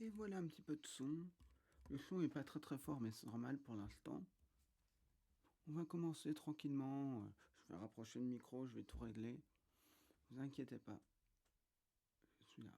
Et voilà un petit peu de son. Le son n'est pas très très fort, mais c'est normal pour l'instant. On va commencer tranquillement. Je vais rapprocher le micro, je vais tout régler. Ne vous inquiétez pas. Je suis là.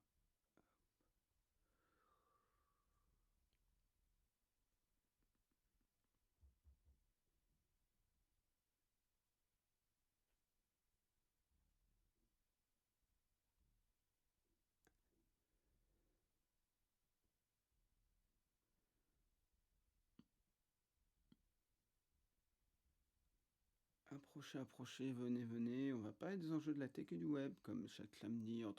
Approchez, approchez, venez, venez. On va parler des enjeux de la tech et du web, comme chaque samedi, ça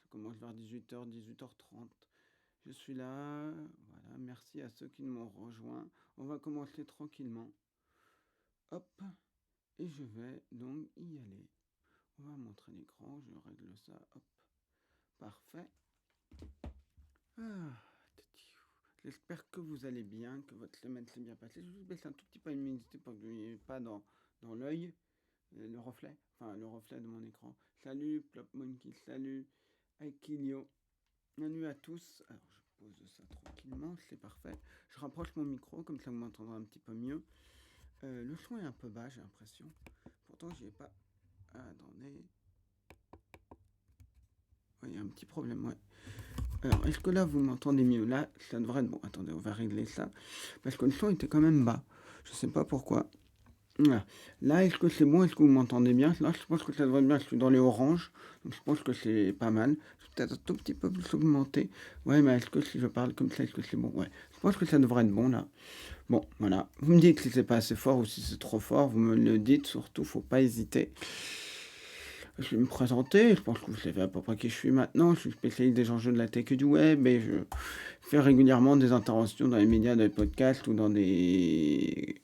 commence vers 18h, 18h30. Je suis là. Voilà, merci à ceux qui m'ont rejoint. On va commencer tranquillement. Hop. Et je vais donc y aller. On va montrer l'écran, je règle ça. Hop. Parfait. Ah, j'espère que vous allez bien, que votre semaine s'est bien passée. Je vais baisser un tout petit peu la luminosité pour que vous n'ayez pas dans l'œil le reflet de mon écran. Salut Plop Monkey, salut Aikilio. Salut à tous. Alors je pose ça tranquillement, c'est parfait. Je rapproche mon micro, comme ça vous m'entendrez un petit peu mieux. Le son est un peu bas, j'ai l'impression. Pourtant, j'y ai pas. Ah, attendez. Il y a un petit problème, ouais. Alors, est-ce que là, vous m'entendez mieux? Là, ça devrait être bon. Attendez, on va régler ça. Parce que le son était quand même bas. Je sais pas pourquoi. Voilà. Là, est-ce que c'est bon? Est-ce que vous m'entendez bien? Là, je pense que ça devrait être bien. Je suis dans les oranges. Donc, je pense que c'est pas mal. Je vais peut-être un tout petit peu plus augmenter. Ouais, mais est-ce que si je parle comme ça, est-ce que c'est bon? Ouais. Je pense que ça devrait être bon, là. Bon, voilà. Vous me dites si c'est pas assez fort ou si c'est trop fort. Vous me le dites. Surtout, faut pas hésiter. Je vais me présenter, je pense que vous savez à peu près qui je suis maintenant. Je suis spécialiste des enjeux de la tech et du web et je fais régulièrement des interventions dans les médias, dans les podcasts ou dans des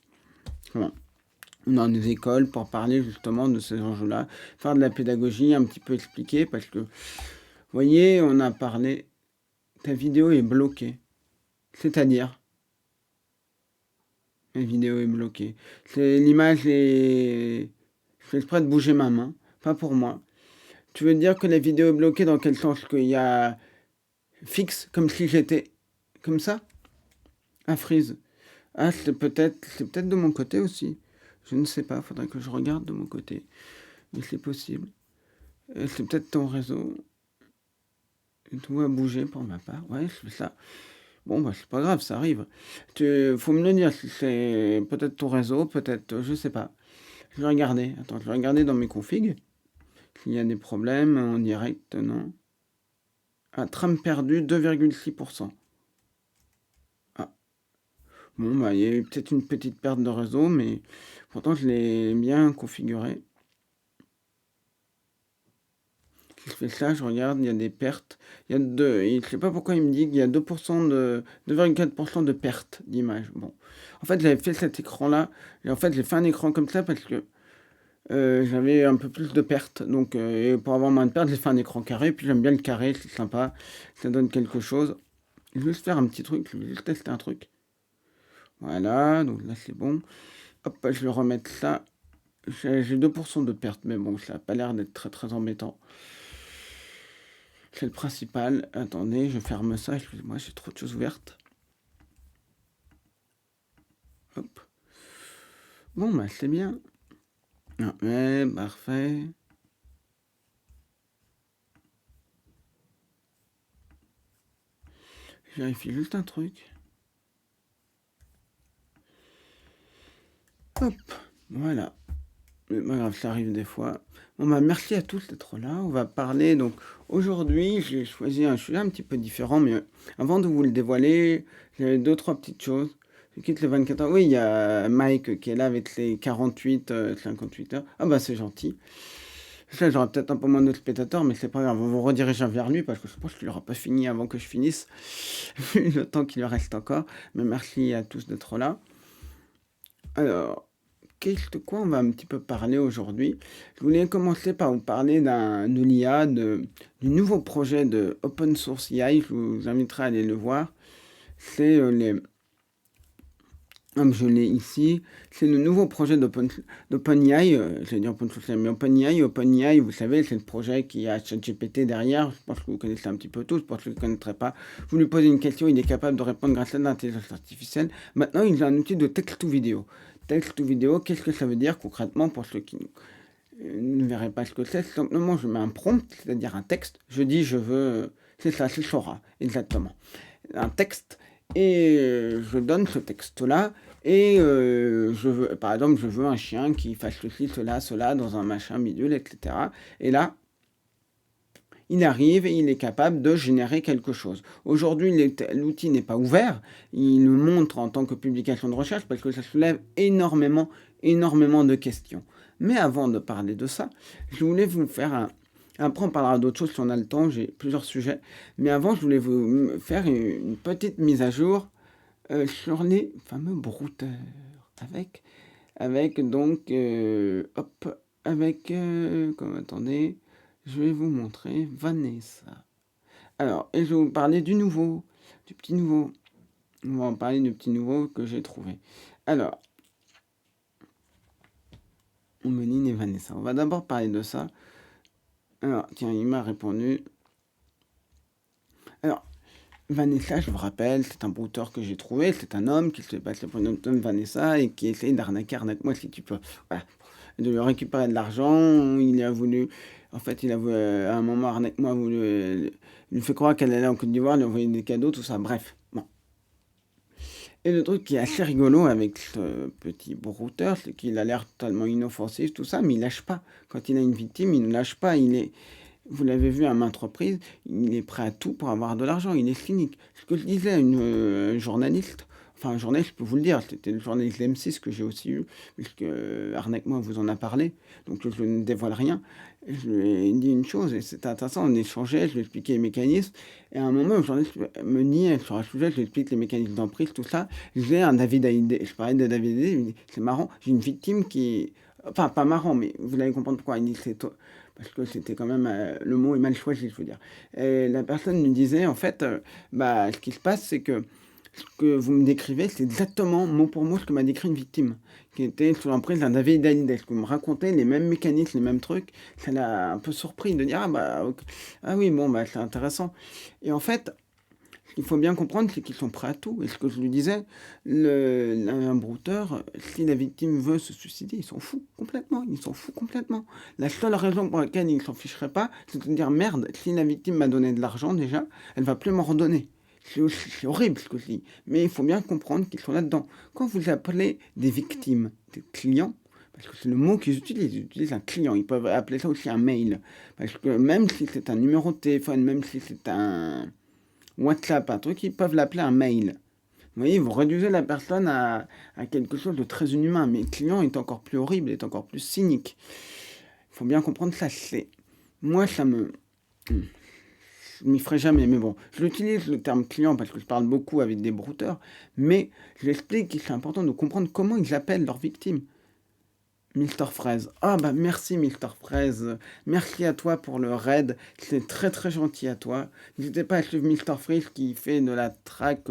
écoles pour parler justement de ces enjeux-là, faire de la pédagogie, un petit peu expliquer parce que, vous voyez, on a parlé, ta vidéo est bloquée. C'est-à-dire, la vidéo est bloquée. L'image est... Je fais exprès de bouger ma main, pas pour moi. Tu veux dire que la vidéo est bloquée dans quel sens? Qu'il y a fixe, comme si j'étais comme ça? Un freeze. Ah, c'est peut-être de mon côté aussi. Je ne sais pas, faudrait que je regarde de mon côté. Mais c'est possible. C'est peut-être ton réseau. Tout a bougé pour ma part. Ouais, je fais ça. Bon, bah, c'est pas grave, ça arrive. Faut me le dire si c'est peut-être ton réseau, peut-être, je sais pas. Je vais regarder. Attends, je vais regarder dans mes configs. S'il y a des problèmes en direct, non. Ah, trame perdu, 2,6%. Ah, bon, bah, il y a eu peut-être une petite perte de réseau, mais pourtant, je l'ai bien configuré. Si je fais ça, je regarde, il y a des pertes. Il y a je sais pas pourquoi il me dit qu'il y a 2,4% de pertes d'image. Bon. En fait, j'avais fait cet écran-là. Et en fait, j'ai fait un écran comme ça parce que j'avais un peu plus de pertes. Donc, pour avoir moins de pertes, j'ai fait un écran carré. Puis j'aime bien le carré, c'est sympa. Ça donne quelque chose. Je vais juste faire un petit truc. Je vais juste tester un truc. Voilà, donc là, c'est bon. Hop, je vais remettre ça. J'ai 2% de pertes, mais bon, ça n'a pas l'air d'être très très embêtant. C'est le principal. Attendez, je ferme ça. Excusez-moi, j'ai trop de choses ouvertes. Hop. Bon, bah, c'est bien. Ah, ouais, parfait. Je vérifie juste un truc. Hop. Voilà. Mais pas grave, ça arrive des fois. Bon, bah, merci à tous d'être là. On va parler. Donc, aujourd'hui, j'ai choisi un sujet un petit peu différent. Mais avant de vous le dévoiler, j'ai deux, trois petites choses. Je quitte les 24 heures. Oui, il y a Mike qui est là avec les 48, 58 heures. Ah, bah, c'est gentil. Ça, j'aurai peut-être un peu moins de spectateurs, mais c'est pas grave. On vous redirige vers lui parce que je pense qu'il n'aura pas fini avant que je finisse. Le temps qu'il lui reste encore. Mais merci à tous d'être là. Alors, de quoi on va un petit peu parler aujourd'hui? Je voulais commencer par vous parler de l'IA, du nouveau projet de Open Source AI. Je vous inviterai à aller le voir. C'est Comme je l'ai ici, c'est le nouveau projet d'OpenAI, je vais dire OpenAI, mais OpenAI, vous savez, c'est le projet qui a ChatGPT derrière, je pense que vous connaissez un petit peu tous, je pense que vous ne le connaîtrez pas. Vous lui posez une question, il est capable de répondre grâce à l'intelligence artificielle. Maintenant, il a un outil de texte ou vidéo. Texte ou vidéo, qu'est-ce que ça veut dire concrètement pour ceux qui ne verraient pas ce que c'est? Simplement, je mets un prompt, c'est-à-dire un texte, je dis je veux, c'est ça, c'est Sora, exactement. Un texte, et je donne ce texte-là, et je veux, par exemple, je veux un chien qui fasse ceci, cela, dans un machin bidule, etc. Et là, il arrive et il est capable de générer quelque chose. Aujourd'hui, l'outil n'est pas ouvert, il le montre en tant que publication de recherche parce que ça soulève énormément de questions. Mais avant de parler de ça, je voulais vous faire un... Après, on parlera d'autres choses si on a le temps, j'ai plusieurs sujets. Mais avant, je voulais vous faire une petite mise à jour sur les fameux brouteurs. Avec donc, hop, attendez, je vais vous montrer Vanessa. Alors, et je vais vous parler du petit nouveau. On va en parler du petit nouveau que j'ai trouvé. Alors, Meline et Vanessa. On va d'abord parler de ça. Alors, tiens, il m'a répondu. Alors, Vanessa, je vous rappelle, c'est un brouteur que j'ai trouvé. C'est un homme qui se fait passer pour une autre Vanessa et qui essaye d'arnaquer, arnaque-moi si tu peux. Voilà. De lui récupérer de l'argent. Il a voulu, en fait, il a voulu, à un moment, arnaque-moi, il lui fait croire qu'elle allait en Côte d'Ivoire, lui envoyer des cadeaux, tout ça. Bref, bon. Et le truc qui est assez rigolo avec ce petit brouteur, c'est qu'il a l'air totalement inoffensif, tout ça, mais il lâche pas. Quand il a une victime, il ne lâche pas. Vous l'avez vu à maintes reprises, il est prêt à tout pour avoir de l'argent. Il est cynique. Ce que je disais à une journaliste, enfin un journaliste, je peux vous le dire, c'était le journaliste M6 que j'ai aussi eu, puisque Arnaque-moi vous en a parlé, donc je ne dévoile rien. Je lui ai dit une chose, et c'était intéressant, on échangeait, je lui expliquais les mécanismes, et à un moment, le journaliste me dit, sur un sujet, je lui explique les mécanismes d'emprise, tout ça, j'ai un David Hallyday, je parlais de David Hallyday, il me dit, c'est marrant, j'ai une victime qui... Enfin, pas marrant, mais vous allez comprendre pourquoi. Il dit, c'est toi, parce que c'était quand même le mot est mal choisi, je veux dire. Et la personne me disait en fait, ce qui se passe, c'est que ce que vous me décrivez, c'est exactement mot pour mot ce que m'a décrit une victime qui était sous l'emprise d'un David Hallyday. Ce que vous me racontez, les mêmes mécanismes, les mêmes trucs, ça l'a un peu surpris de dire ah oui bon c'est intéressant. Et en fait, ce qu'il faut bien comprendre, c'est qu'ils sont prêts à tout. Et ce que je lui disais, un brouteur, si la victime veut se suicider, il s'en fout complètement. Il s'en fout complètement. La seule raison pour laquelle il ne s'en ficherait pas, c'est de dire merde, si la victime m'a donné de l'argent déjà, elle va plus m'en redonner. C'est horrible ce que je dis. Mais il faut bien comprendre qu'ils sont là-dedans. Quand vous appelez des victimes, des clients, parce que c'est le mot qu'ils utilisent un client. Ils peuvent appeler ça aussi un mail. Parce que même si c'est un numéro de téléphone, même si c'est un WhatsApp, un truc, ils peuvent l'appeler un mail. Vous voyez, vous réduisez la personne à quelque chose de très inhumain. Mais le client est encore plus horrible, est encore plus cynique. Il faut bien comprendre ça. Moi, ça me... Je m'y ferai jamais, mais bon. J'utilise le terme client parce que je parle beaucoup avec des brouteurs. Mais j'explique qu'il est important de comprendre comment ils appellent leurs victimes. Mister Fraise. Ah bah merci Mister Fraise. Merci à toi pour le raid. C'est très très gentil à toi. N'hésitez pas à suivre Mister Freeze qui fait de la track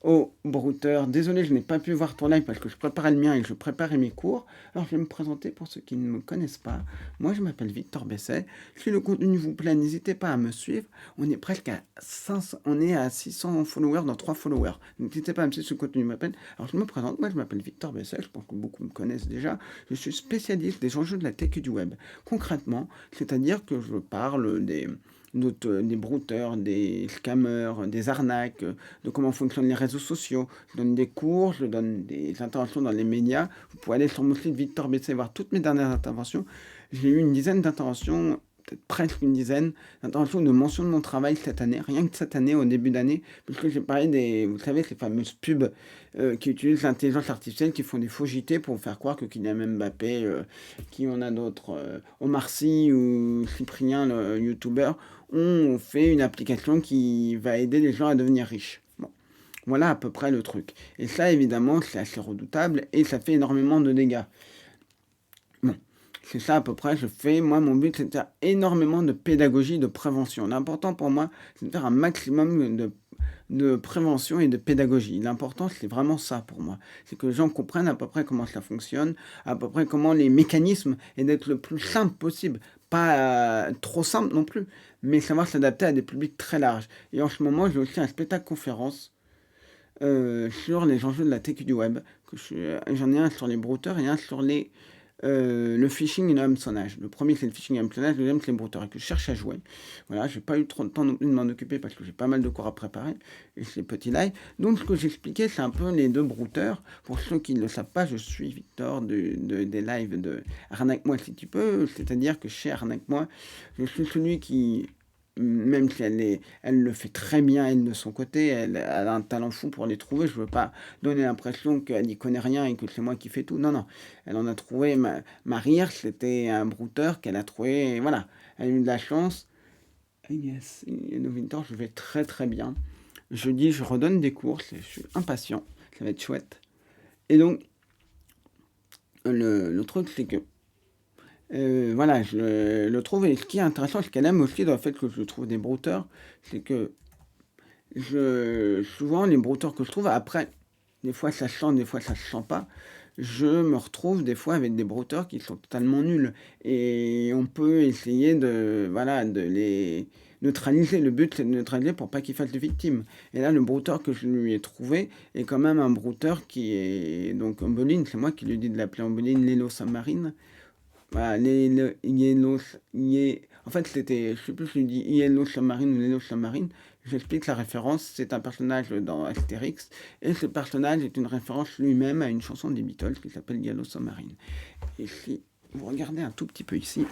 au brouteur. Désolé, je n'ai pas pu voir ton live parce que je préparais le mien et je préparais mes cours. Alors, je vais me présenter pour ceux qui ne me connaissent pas. Moi, je m'appelle Victor Besset. Si le contenu vous plaît, n'hésitez pas à me suivre. On est presque à 500, on est à 600 followers dans 3 followers. N'hésitez pas à me suivre si le contenu m'appelle. Alors, je me présente. Moi, je m'appelle Victor Besset. Je pense que beaucoup me connaissent déjà. Je suis spécialiste des enjeux de la tech et du web. Concrètement, c'est-à-dire que je parle des brouteurs, des scammers, des arnaques, de comment fonctionnent les réseaux sociaux. Je donne des cours, je donne des interventions dans les médias. Vous pouvez aller sur mon site Victor Besset voir toutes mes dernières interventions. J'ai eu une dizaine d'interventions, peut-être presque une dizaine d'interventions de mention de mon travail cette année, rien que cette année, au début d'année, puisque j'ai parlé vous savez, ces fameuses pubs qui utilisent l'intelligence artificielle, qui font des faux JT pour faire croire que Kylian Mbappé, qui on a d'autres, Omar Sy ou Cyprien, le youtubeur, ont fait une application qui va aider les gens à devenir riches. Bon. Voilà à peu près le truc. Et ça, évidemment, c'est assez redoutable et ça fait énormément de dégâts. Bon, c'est ça à peu près, moi, mon but, c'est de faire énormément de pédagogie, de prévention. L'important pour moi, c'est de faire un maximum de prévention et de pédagogie. L'important, c'est vraiment ça pour moi. C'est que les gens comprennent à peu près comment ça fonctionne, à peu près comment les mécanismes, et d'être le plus simple possible. Pas trop simple non plus, mais savoir s'adapter à des publics très larges. Et en ce moment, j'ai aussi un spectacle conférence sur les enjeux de la tech et du web. J'en ai un sur les brouteurs et un sur le phishing et le hameçonnage. Le premier, c'est le phishing et le hameçonnage. Le deuxième, c'est les brouteurs et que je cherche à jouer. Voilà, j'ai pas eu trop de temps non plus de m'en occuper parce que j'ai pas mal de cours à préparer et c'est petit live. Donc, ce que j'expliquais, c'est un peu les deux brouteurs. Pour ceux qui ne le savent pas, je suis Victor des lives de Arnaque-moi si tu peux. C'est-à-dire que chez Arnaque-moi, je suis celui qui, même si elle le fait très bien, elle de son côté, elle a un talent fou pour les trouver. Je veux pas donner l'impression qu'elle n'y connaît rien et que c'est moi qui fais tout. Non, non. Elle en a trouvé. Marie, c'était un brouteur qu'elle a trouvé. Voilà. Elle a eu de la chance. Et yes, Novintor, je vais très très bien. Jeudi, je redonne des cours. Je suis impatient. Ça va être chouette. Et donc, le truc, c'est que voilà, je le trouve. Et ce qui est intéressant, ce qu'elle aime aussi dans le fait que je trouve des brouteurs, c'est que souvent, les brouteurs que je trouve, après, des fois ça se sent, des fois ça se sent pas. Je me retrouve des fois avec des brouteurs qui sont totalement nuls. Et on peut essayer voilà, de les neutraliser. Le but, c'est de neutraliser pour pas qu'ils fassent de victimes. Et là, le brouteur que je lui ai trouvé est quand même un brouteur qui est donc Ombeline. C'est moi qui lui ai dit de l'appeler Ombeline Lelo Submarine. Voilà, en fait, c'était, je sais plus si je lui dis Yellow Submarine ou Yellow Submarine. J'explique la référence. C'est un personnage dans Astérix. Et ce personnage est une référence lui-même à une chanson des Beatles qui s'appelle Yellow Submarine. Et si vous regardez un tout petit peu ici,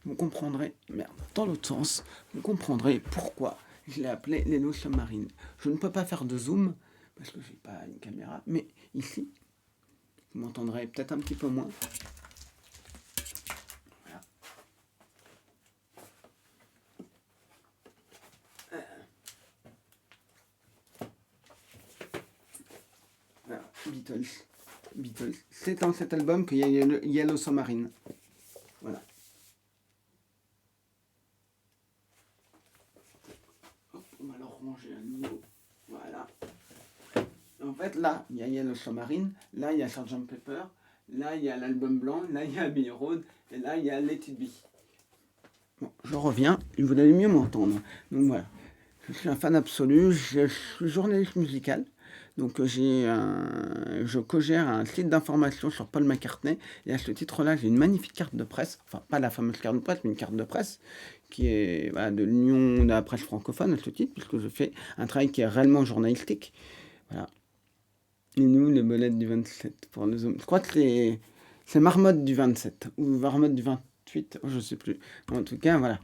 vous comprendrez, merde, dans l'autre sens, vous comprendrez pourquoi je l'ai appelé Yellow Submarine. Je ne peux pas faire de zoom parce que j'ai pas une caméra, mais ici, vous m'entendrez peut-être un petit peu moins. Beatles. C'est dans cet album qu'il y a Yellow Submarine. Voilà. Hop, on va le ranger à nouveau. Voilà. En fait, là, il y a Yellow Submarine. Là, il y a Sgt Pepper. Là, il y a l'album blanc. Là, il y a Abbey Road. Et là, il y a Let It Be. Bon, je reviens. Vous allez mieux m'entendre. Donc voilà. Je suis un fan absolu. Je suis journaliste musical. Donc je co-gère un site d'information sur Paul McCartney. Et à ce titre-là, j'ai une magnifique carte de presse. Enfin, pas la fameuse carte de presse, mais une carte de presse qui est voilà, de l'Union de la presse francophone à ce titre, puisque je fais un travail qui est réellement journalistique. Voilà. Et nous, les bolettes du 27 pour le Zoom. Je crois que c'est Marmotte du 27 ou Marmotte du 28, je sais plus. En tout cas, voilà.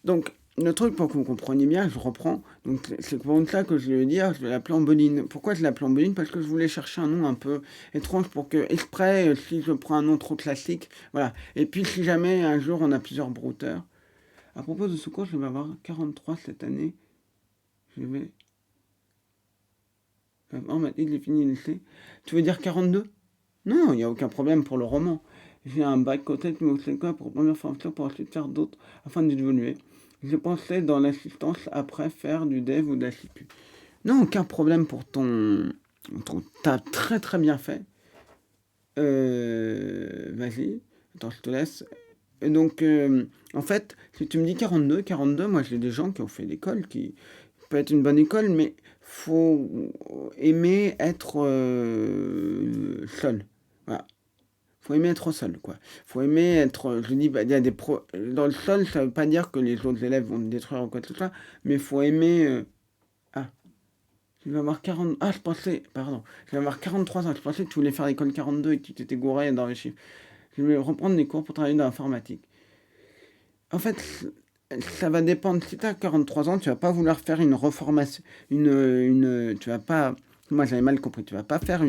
Donc, le truc, pour que vous compreniez bien, je reprends. Donc, c'est pour ça que je vais dire, je vais l'appeler Ambeline. Pourquoi je l'appelle Ambeline? Parce que je voulais chercher un nom un peu étrange pour que, exprès, si je prends un nom trop classique, voilà. Et puis, si jamais un jour on a plusieurs brouteurs. À propos de ce cours, je vais avoir 43 cette année. Je vais. Oh, il est fini le lycée. Tu veux dire 42? Non, il n'y a aucun problème pour le roman. J'ai un bac côté qui me fait quoi pour première formation pour ensuite faire d'autres afin d'évoluer. Je pensais dans l'assistance après faire du dev ou de la CIPU. Non, aucun problème pour t'as très très bien fait. Vas-y, attends, je te laisse. Et donc, en fait, si tu me dis 42, moi j'ai des gens qui ont fait l'école, qui peut être une bonne école, mais faut aimer être seul. Voilà. Faut aimer être seul, quoi. Faut aimer être. Je dis, bah, il y a des dans le sol, ça veut pas dire que les autres élèves vont te détruire ou quoi que ce soit, mais faut aimer. Ah, je vais avoir 40. Ah, je pensais. Pardon. Je vais avoir 43 ans. Je pensais que tu voulais faire l'école 42 et que tu t'étais gouré dans les chiffres. Je vais reprendre les cours pour travailler dans l'informatique. En fait, ça va dépendre. Si tu as 43 ans, tu vas pas vouloir faire une reformation. Tu vas pas. Moi, j'avais mal compris. Tu vas pas faire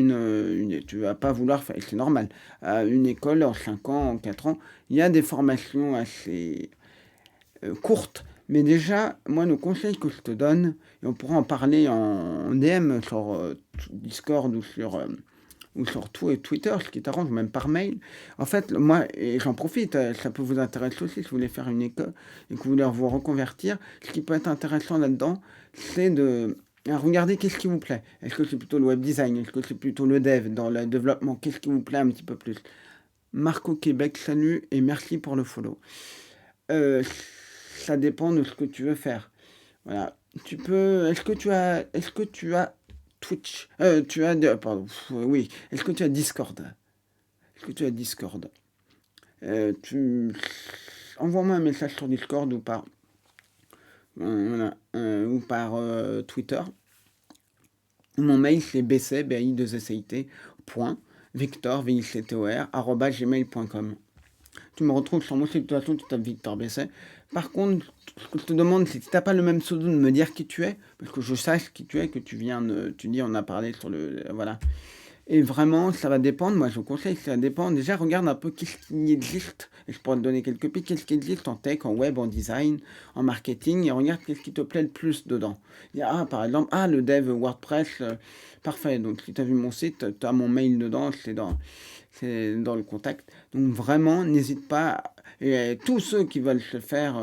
tu vas pas vouloir faire. C'est normal. Une école en 5 ans, en 4 ans. Il y a des formations assez courtes. Mais déjà, moi, le conseil que je te donne, et on pourra en parler en DM sur Discord ou sur Twitter, ce qui t'arrange, même par mail. En fait, moi, et j'en profite, ça peut vous intéresser aussi si vous voulez faire une école et que vous voulez vous reconvertir. Ce qui peut être intéressant là-dedans, c'est regardez qu'est-ce qui vous plaît. Est-ce que c'est plutôt le web design? Est-ce que c'est plutôt le dev dans le développement? Qu'est-ce qui vous plaît un petit peu plus? Marco Québec, salut et merci pour le follow. Ça dépend de ce que tu veux faire. Voilà. Tu peux. Est-ce que tu as Twitch? Pardon. Oui. Est-ce que tu as Discord? Est-ce que tu as Discord? Tu envoie-moi un message sur Discord ou par Twitter. Mon mail c'est bci2sit.victor@gmail.com. Tu me retrouves sur mon site, de toute façon, tu tapes Victor Besset. Par contre, ce que je te demande, c'est si tu n'as pas le même pseudo, de me dire qui tu es, parce que je sache qui tu es, que tu viens de. Tu dis, on a parlé sur le. Voilà. Et vraiment, ça va dépendre. Moi, je vous conseille, ça dépend. Déjà, regarde un peu qu'est-ce qui existe. Et je pourrais te donner quelques pistes. Qu'est-ce qui existe en tech, en web, en design, en marketing. Et regarde qu'est-ce qui te plaît le plus dedans. Il y a, par exemple, le dev WordPress. Parfait. Donc, si tu as vu mon site, tu as mon mail dedans. C'est dans le contact. Donc, vraiment, n'hésite pas. Et tous ceux qui veulent se faire.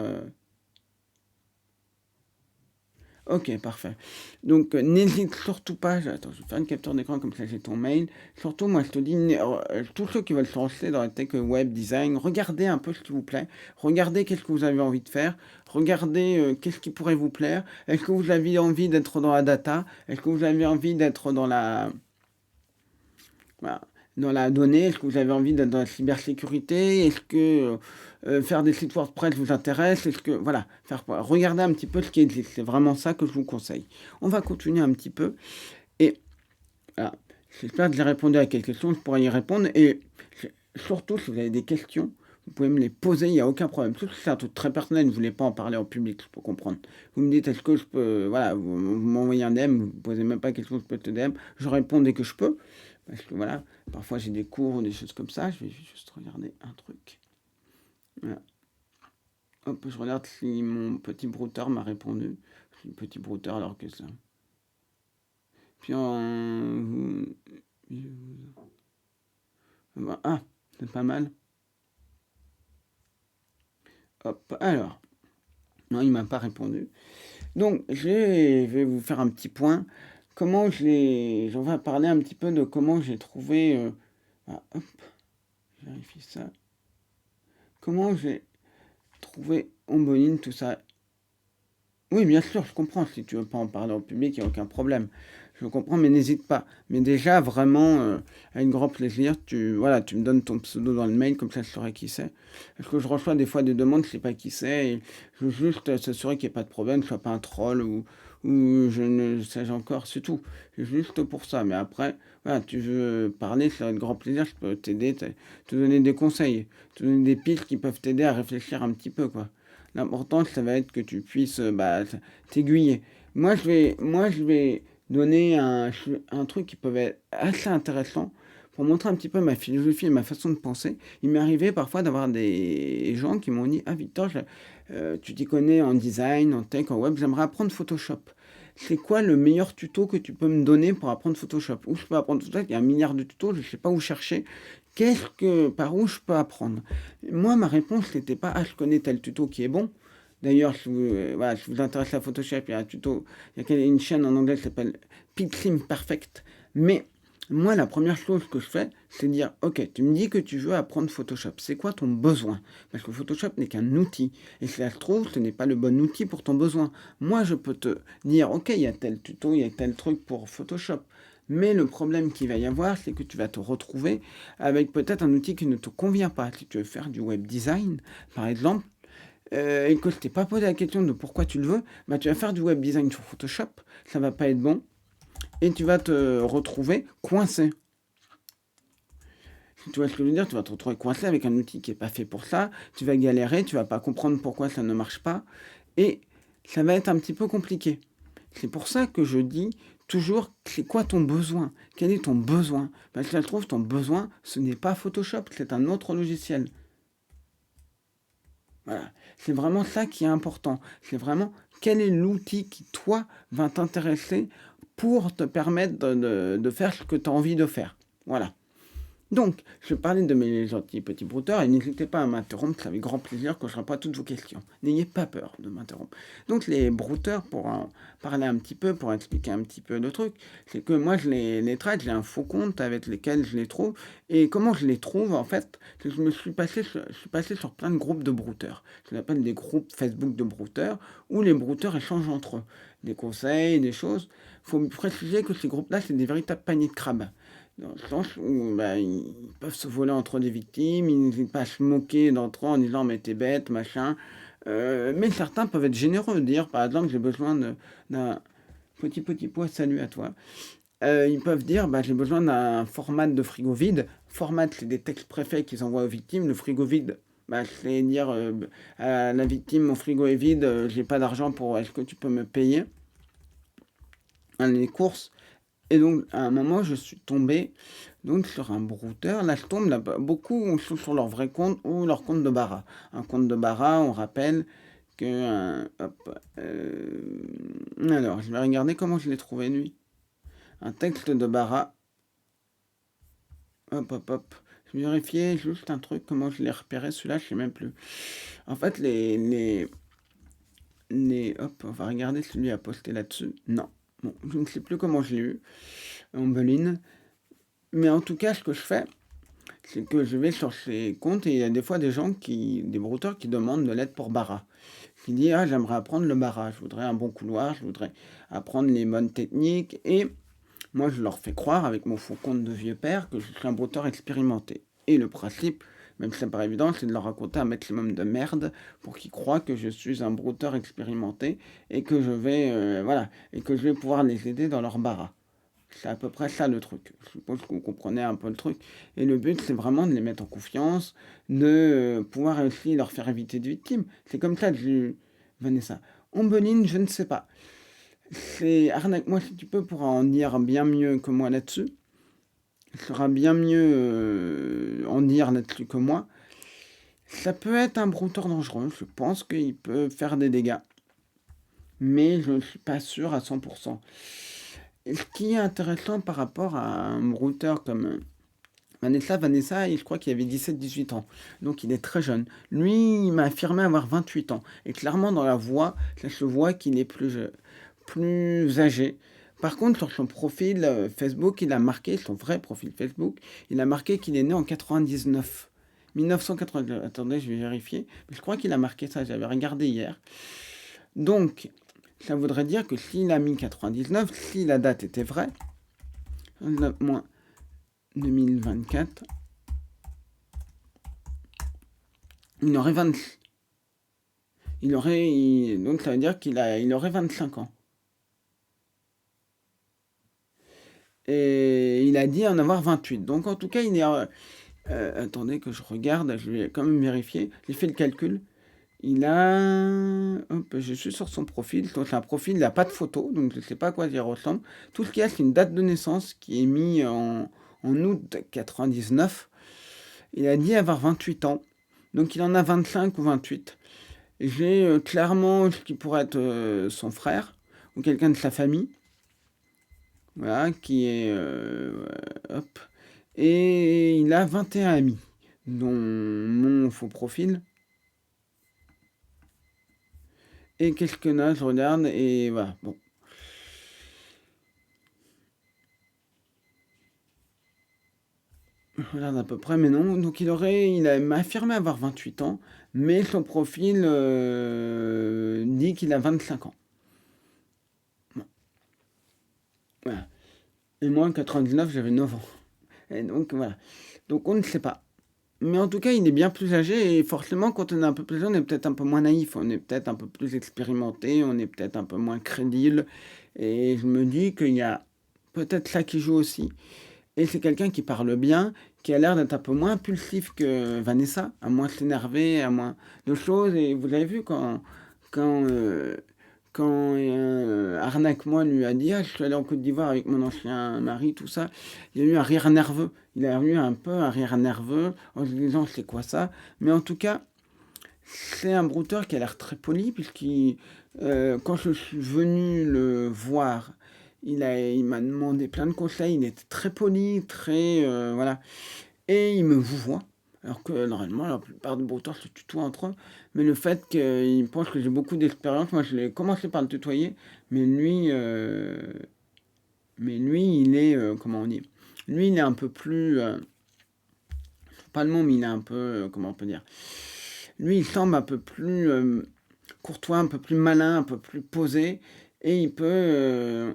Ok, parfait. Donc, n'hésite surtout pas. Attends, je vais faire une capture d'écran comme ça j'ai ton mail. Surtout, moi, je te dis, tous ceux qui veulent se lancer dans la tech web design, regardez un peu ce qui vous plaît. Regardez qu'est-ce que vous avez envie de faire. Regardez qu'est-ce qui pourrait vous plaire. Est-ce que vous avez envie d'être dans la data? Est-ce que vous avez envie d'être dans la. Voilà, dans la donnée? Est-ce que vous avez envie d'être dans la cybersécurité? Est-ce que faire des sites WordPress vous intéresse? Est-ce que voilà, regardez un petit peu ce qui existe. C'est vraiment ça que je vous conseille. On va continuer un petit peu et voilà, j'espère que j'ai répondu à quelques questions. Je pourrais y répondre et surtout si vous avez des questions, vous pouvez me les poser, il n'y a aucun problème. Surtout si c'est un truc très personnel, je ne voulais pas en parler en public, je peux comprendre. Vous me dites, est-ce que je peux, voilà, vous m'envoyez un DM, vous ne posez même pas question, je peux te DM, je réponds dès que je peux. Parce que voilà, parfois j'ai des cours ou des choses comme ça. Je vais juste regarder un truc. Voilà. Hop, je regarde si mon petit brouteur m'a répondu. Le petit brouteur alors que ça. Puis c'est pas mal. Hop, alors. Non, il m'a pas répondu. Donc, je vais vous faire un petit point. J'en vais parler un petit peu de comment j'ai trouvé. Hop, je vérifie ça. Comment j'ai trouvé Ombonine, tout ça. Oui, bien sûr, je comprends. Si tu veux pas en parler en public, il n'y a aucun problème. Je comprends, mais n'hésite pas. Mais déjà, vraiment, avec grand plaisir, voilà, tu me donnes ton pseudo dans le mail, comme ça je saurai qui c'est. Parce que je reçois des fois des demandes, je ne sais pas qui c'est, et je veux juste s'assurer qu'il n'y ait pas de problème, que je ne sois pas un troll ou je ne sais encore, c'est tout. C'est juste pour ça. Mais après, voilà, tu veux parler, c'est avec grand plaisir, je peux t'aider, te donner des conseils, te donner des pistes qui peuvent t'aider à réfléchir un petit peu, quoi. L'important, ça va être que tu puisses t'aiguiller. Je vais donner un truc qui peut être assez intéressant pour montrer un petit peu ma philosophie et ma façon de penser. Il m'est arrivé parfois d'avoir des gens qui m'ont dit: Ah, Victor, tu t'y connais en design, en tech, en web, j'aimerais apprendre Photoshop. C'est quoi le meilleur tuto que tu peux me donner pour apprendre Photoshop? Où je peux apprendre Photoshop? Il y a un milliard de tutos, je ne sais pas où chercher. Par où je peux apprendre? Moi, ma réponse n'était pas: Ah, je connais tel tuto qui est bon. D'ailleurs, voilà, si vous intéressez à Photoshop, il y a un tuto, il y a une chaîne en anglais qui s'appelle Pixim Perfect. Mais moi, la première chose que je fais, c'est dire: Ok, tu me dis que tu veux apprendre Photoshop. C'est quoi ton besoin? Parce que Photoshop n'est qu'un outil. Et si ça se trouve, ce n'est pas le bon outil pour ton besoin. Moi, je peux te dire: Ok, il y a tel tuto, il y a tel truc pour Photoshop. Mais le problème qu'il va y avoir, c'est que tu vas te retrouver avec peut-être un outil qui ne te convient pas. Si tu veux faire du web design, par exemple, et que je t'ai pas posé la question de pourquoi tu le veux, bah tu vas faire du web design sur Photoshop, ça va pas être bon, et tu vas te retrouver coincé. Tu vois ce que je veux dire? Tu vas te retrouver coincé avec un outil qui n'est pas fait pour ça, tu vas galérer, tu vas pas comprendre pourquoi ça ne marche pas, et ça va être un petit peu compliqué. C'est pour ça que je dis toujours: c'est quoi ton besoin? Quel est ton besoin? Parce que ça se trouve, ton besoin, ce n'est pas Photoshop, c'est un autre logiciel. Voilà. C'est vraiment ça qui est important. C'est vraiment quel est l'outil qui, toi, va t'intéresser pour te permettre de faire ce que tu as envie de faire. Voilà. Donc, je parlais de mes gentils petits brouteurs et n'hésitez pas à m'interrompre, c'est avec grand plaisir que je réponds à toutes vos questions. N'ayez pas peur de m'interrompre. Donc, les brouteurs, pour en parler un petit peu, pour expliquer un petit peu le truc, c'est que moi, je les traite, j'ai un faux compte avec lesquels je les trouve. Et comment je les trouve, en fait, c'est que je suis passé sur plein de groupes de brouteurs. Je l'appelle des groupes Facebook de brouteurs, où les brouteurs échangent entre eux des conseils, des choses. Il faut préciser que ces groupes-là, c'est des véritables paniers de crabes. Dans le sens où bah, ils peuvent se voler entre des victimes, ils n'hésitent pas à se moquer d'entre eux en disant mais t'es bête, machin. Mais certains peuvent être généreux, dire par exemple j'ai besoin d'un petit pois, salut à toi. Ils peuvent dire bah, j'ai besoin d'un format de frigo vide. Format, c'est des textes préfets qu'ils envoient aux victimes. Le frigo vide, bah, c'est dire à la victime mon frigo est vide, j'ai pas d'argent pour est-ce que tu peux me payer les courses. Et donc, à un moment, je suis tombé donc, sur un brouteur. Là, je tombe, là, beaucoup sont sur leur vrai compte ou leur compte de Bara. Un compte de Bara, on rappelle que... hop, alors, je vais regarder comment je l'ai trouvé, lui. Un texte de Bara. Hop, hop, hop. Je vais vérifier juste un truc, comment je l'ai repéré, celui-là, je sais même plus. En fait, hop, on va regarder si lui a posté là-dessus. Non. Bon, je ne sais plus comment je l'ai eu. En beline. Mais en tout cas, ce que je fais, c'est que je vais sur ces comptes et il y a des fois des brouteurs qui demandent de l'aide pour Bara. Qui disent, ah, j'aimerais apprendre le Bara, je voudrais un bon couloir, je voudrais apprendre les bonnes techniques. Et moi, je leur fais croire avec mon faux compte de vieux père que je suis un brouteur expérimenté. Et le principe, même si c'est pas évident, c'est de leur raconter un maximum de merde pour qu'ils croient que je suis un brouteur expérimenté et que je vais, voilà, et que je vais pouvoir les aider dans leur Bara. C'est à peu près ça le truc. Je suppose que vous comprenez un peu le truc. Et le but, c'est vraiment de les mettre en confiance, de pouvoir aussi leur faire éviter de victimes. C'est comme ça que j'ai eu Vanessa. Ombeline, je ne sais pas. C'est arnaque-moi si tu peux pour en dire bien mieux que moi là-dessus. Il sera bien mieux en dire là-dessus que moi. Ça peut être un brouteur dangereux. Je pense qu'il peut faire des dégâts. Mais je ne suis pas sûr à 100%. Et ce qui est intéressant par rapport à un brouteur comme Vanessa, je crois qu'il avait 17-18 ans. Donc il est très jeune. Lui, il m'a affirmé avoir 28 ans. Et clairement, dans la voix, ça se voit qu'il est plus âgé. Par contre, sur son profil Facebook, il a marqué, son vrai profil Facebook, il a marqué qu'il est né en 99. 1999. Attendez, je vais vérifier. Mais je crois qu'il a marqué ça, j'avais regardé hier. Donc, ça voudrait dire que s'il a mis 99, si la date était vraie, moins 2024, il aurait 20. Donc ça veut dire il aurait 25 ans. Et il a dit en avoir 28. Donc en tout cas, il est... attendez que je regarde, je vais quand même vérifier. J'ai fait le calcul. Il a... Hop, je suis sur son profil. Donc c'est un profil, il n'a pas de photo, donc je ne sais pas à quoi il ressemble. Tout ce qu'il y a, c'est une date de naissance qui est mise en août 99. Il a dit avoir 28 ans. Donc il en a 25 ou 28. J'ai clairement ce qui pourrait être son frère ou quelqu'un de sa famille. Voilà, qui est... hop. Et il a 21 amis, dont mon faux profil. Et qu'est-ce que là, je regarde, et voilà, bon. Je regarde à peu près, mais non. Donc il m'a affirmé avoir 28 ans, mais son profil dit qu'il a 25 ans. Bon. Voilà. Et moi, en 99, j'avais 9 ans. Et donc, voilà. Donc, on ne sait pas. Mais en tout cas, il est bien plus âgé et forcément, quand on est un peu plus jeune, on est peut-être un peu moins naïf, on est peut-être un peu plus expérimenté, on est peut-être un peu moins crédible. Et je me dis qu'il y a peut-être ça qui joue aussi. Et c'est quelqu'un qui parle bien, qui a l'air d'être un peu moins impulsif que Vanessa, à moins s'énerver, à moins de choses. Et vous avez vu quand, euh, quand Arnaque moi lui a dit ah, je suis allé en Côte d'Ivoire avec mon ancien mari, tout ça, il y a eu un rire nerveux. Il a eu un peu un rire nerveux en se disant c'est quoi ça. Mais en tout cas, c'est un brouteur qui a l'air très poli, puisqu'il, quand je suis venu le voir, il m'a demandé plein de conseils. Il était très poli, très. Voilà. et ils me vouvoient. Alors que normalement, la plupart des brouteurs se tutoient entre eux. Mais le fait qu'ils pensent que j'ai beaucoup d'expérience, moi je l'ai commencé par le tutoyer, mais lui il est, comment on dit, lui il est un peu plus, pas le mot, mais il est un peu, comment on peut dire, lui il semble un peu plus courtois, un peu plus malin, un peu plus posé, et il peut,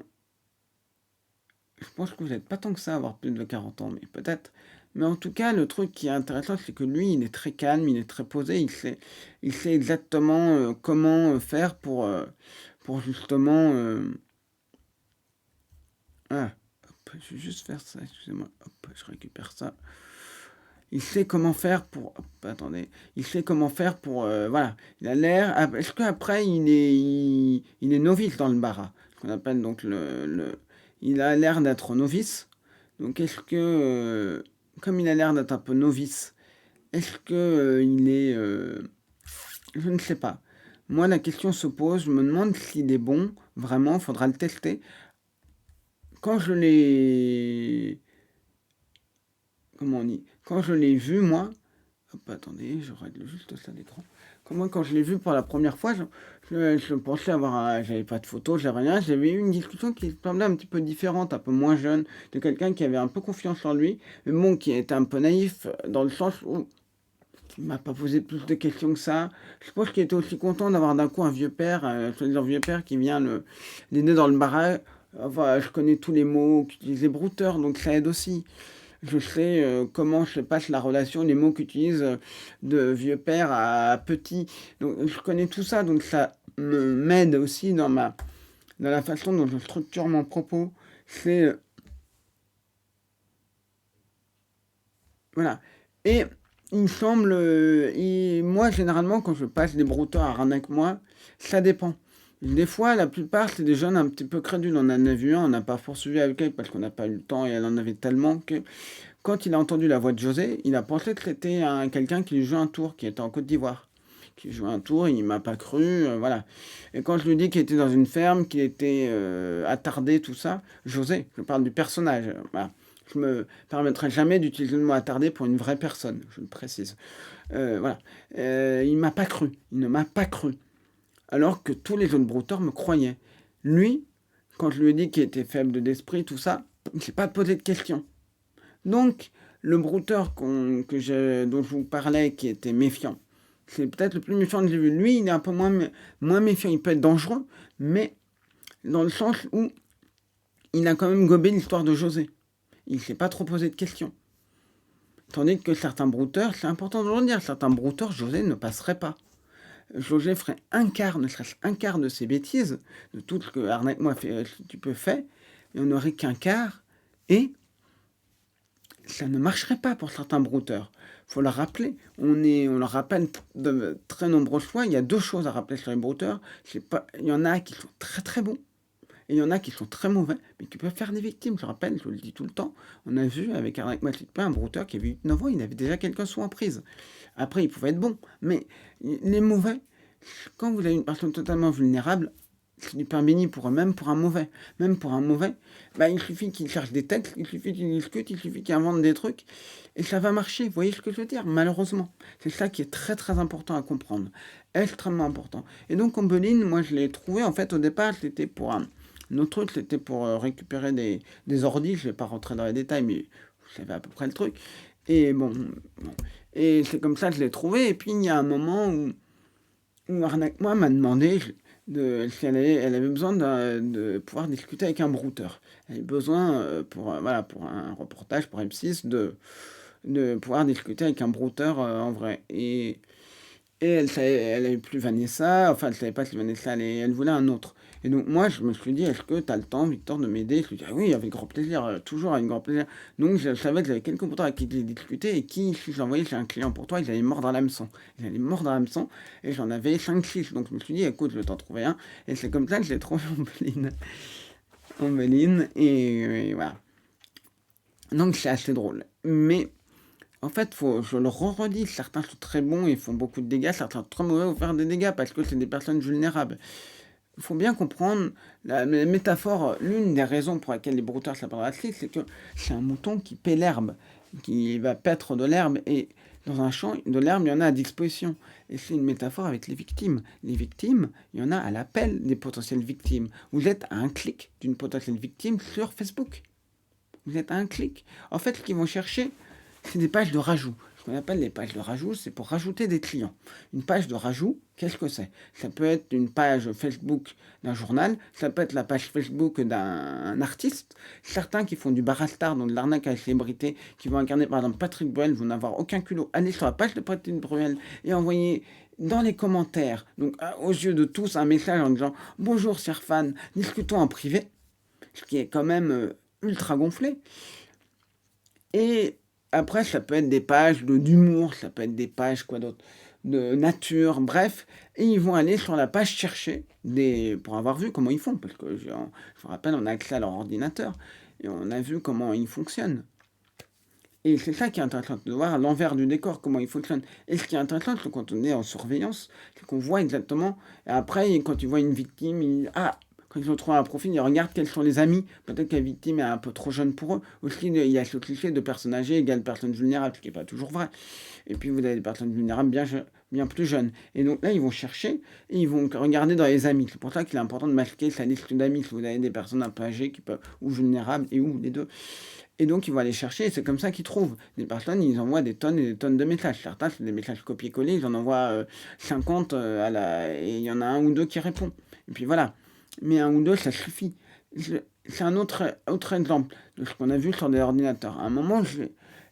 je pense que vous n'êtes pas tant que ça à avoir plus de 40 ans, mais peut-être. Mais en tout cas, le truc qui est intéressant, c'est que lui, il est très calme, il est très posé, il sait exactement comment faire pour justement... Ah, hop, je vais juste faire ça, excusez-moi, hop, je récupère ça. Il sait comment faire pour... Hop, attendez. Il sait comment faire pour... voilà. Il a l'air... Est-ce qu'après, il est novice dans le bara? Ce qu'on appelle donc il a l'air d'être novice. Donc est-ce que... comme il a l'air d'être un peu novice, est-ce que il est... je ne sais pas. Moi, la question se pose. Je me demande s'il est bon. Vraiment, il faudra le tester. Quand je l'ai... Comment on dit? Quand je l'ai vu, moi... Hop, attendez, je règle juste ça l'écran. Moi, quand je l'ai vu pour la première fois, je pensais avoir... J'avais pas de photos, j'avais rien. J'avais eu une discussion qui semblait un petit peu différente, un peu moins jeune, de quelqu'un qui avait un peu confiance en lui, mais bon, qui était un peu naïf, dans le sens où il m'a pas posé plus de questions que ça. Je pense qu'il était aussi content d'avoir d'un coup un vieux père, un vieux père qui vient l'aider dans le barrage. Enfin, je connais tous les mots qu'utilise les brouteurs, donc ça aide aussi. Je sais comment se passe la relation, les mots qu'utilise de vieux père à petit. Donc je connais tout ça, donc ça m'aide aussi dans la façon dont je structure mon propos. C'est voilà. Et il me semble, moi généralement quand je passe des brouteurs à Arnaque moi, ça dépend. Des fois, la plupart, c'est des jeunes un petit peu crédules. On en a vu un, on n'a pas poursuivi avec elle parce qu'on n'a pas eu le temps et elle en avait tellement que quand il a entendu la voix de José, il a pensé que c'était quelqu'un qui jouait un tour, qui était en Côte d'Ivoire. Qui jouait un tour, il m'a pas cru, voilà. Et quand je lui dis qu'il était dans une ferme, qu'il était attardé, tout ça, José, je parle du personnage, voilà. Je me permettrai jamais d'utiliser le mot attardé pour une vraie personne, je le précise. Voilà. Il m'a pas cru, il ne m'a pas cru. Alors que tous les autres brouteurs me croyaient. Lui, quand je lui ai dit qu'il était faible d'esprit, tout ça, il s'est pas posé de questions. Donc, le brouteur dont je vous parlais, qui était méfiant, c'est peut-être le plus méfiant que j'ai vu. Lui, il est un peu moins méfiant. Il peut être dangereux, mais dans le sens où il a quand même gobé l'histoire de José. Il ne s'est pas trop posé de questions. Tandis que certains brouteurs, c'est important de le dire, certains brouteurs, José ne passerait pas. José ferait ne serait-ce un quart de ses bêtises, de tout ce que Arnaque moi fait, tu peux faire, et on n'aurait qu'un quart, et ça ne marcherait pas pour certains brouteurs. Il faut le rappeler. On le rappelle de très nombreuses fois. Il y a deux choses à rappeler sur les brouteurs. Il y en a qui sont très très bons. Et il y en a qui sont très mauvais, mais qui peuvent faire des victimes. Je rappelle, je le dis tout le temps. On a vu avec Arnaque Matlipa un brouteur qui avait 8-9 ans, il avait déjà quelqu'un sous emprise. Après, il pouvait être bon. Mais les mauvais, quand vous avez une personne totalement vulnérable, c'est du pain béni pour eux, même pour un mauvais. Même pour un mauvais, il suffit qu'il cherche des textes, il suffit qu'il discute, il suffit qu'il invente des trucs, et ça va marcher. Vous voyez ce que je veux dire? Malheureusement. C'est ça qui est très très important à comprendre. Extrêmement important. Et donc, Ombeline, moi je l'ai trouvé, en fait, au départ, c'était pour autre truc, c'était pour récupérer des ordis. Je ne vais pas rentrer dans les détails, mais vous savez à peu près le truc. Et bon. Et c'est comme ça que je l'ai trouvé. Et puis, il y a un moment où Arnaque, moi, m'a demandé si elle avait besoin de pouvoir discuter avec un brouteur. Elle avait besoin, pour un reportage pour M6, de pouvoir discuter avec un brouteur en vrai. Et elle avait plus Vanessa, enfin elle savait pas si Vanessa elle voulait un autre. Et donc moi je me suis dit, est-ce que tu as le temps, Victor, de m'aider? Je lui ai dit, ah oui, avec grand plaisir, toujours avec grand plaisir. Donc je savais que j'avais quelques brouteurs avec qui j'ai discuté et qui, si j'envoyais j'ai un client pour toi, ils allaient mordre à l'hameçon. Ils allaient mordre à l'hameçon et j'en avais 5-6. Donc je me suis dit, écoute, je vais t'en trouver un. Et c'est comme ça que j'ai trouvé Ombeline. Et voilà. Donc c'est assez drôle. Mais en fait, je le redis, certains sont très bons et font beaucoup de dégâts, certains sont très mauvais vont faire des dégâts parce que c'est des personnes vulnérables. Il faut bien comprendre la métaphore, l'une des raisons pour laquelle les brouteurs s'appellent racistes, c'est que c'est un mouton qui paie l'herbe. qui va paître de l'herbe, et dans un champ de l'herbe, il y en a à disposition. Et c'est une métaphore avec les victimes. Les victimes, il y en a à l'appel des potentielles victimes. Vous êtes à un clic d'une potentielle victime sur Facebook. Vous êtes à un clic. En fait, ce qu'ils vont chercher, c'est des pages de rajout. Ce qu'on appelle les pages de rajout, c'est pour rajouter des clients. Une page de rajout, qu'est-ce que c'est? Ça peut être une page Facebook d'un journal, ça peut être la page Facebook d'un artiste. Certains qui font du barastar, donc de l'arnaque à la célébrité, qui vont incarner par exemple Patrick Bruel, vont n'avoir aucun culot. Allez sur la page de Patrick Bruel et envoyer dans les commentaires, donc aux yeux de tous, un message en disant « Bonjour, chers fans, discutons en privé », ce qui est quand même ultra gonflé. Et après, ça peut être des pages d'humour, ça peut être des pages, quoi d'autre, de nature, bref. Et ils vont aller sur la page chercher pour avoir vu comment ils font. Parce que, je vous rappelle, on a accès à leur ordinateur et on a vu comment ils fonctionnent. Et c'est ça qui est intéressant, de voir à l'envers du décor comment ils fonctionnent. Et ce qui est intéressant, c'est quand on est en surveillance, c'est qu'on voit exactement. Et après, quand ils voient une victime, quand ils ont trouvé un profil, ils regardent quels sont les amis. Peut-être que la victime est un peu trop jeune pour eux. Aussi, il y a ce cliché de personnes âgées égale personnes vulnérables, ce qui n'est pas toujours vrai. Et puis, vous avez des personnes vulnérables bien plus jeunes. Et donc là, ils vont chercher et ils vont regarder dans les amis. C'est pour ça qu'il est important de masquer sa liste d'amis. Si vous avez des personnes un peu âgées ou vulnérables, ou les deux. Et donc, ils vont aller chercher, et c'est comme ça qu'ils trouvent. Des personnes, ils envoient des tonnes et des tonnes de messages. Certains, c'est des messages copier-coller, ils en envoient 50, et il y en a un ou deux qui répond. Et puis voilà. Mais un ou deux, ça suffit. C'est un autre exemple de ce qu'on a vu sur des ordinateurs. À un moment,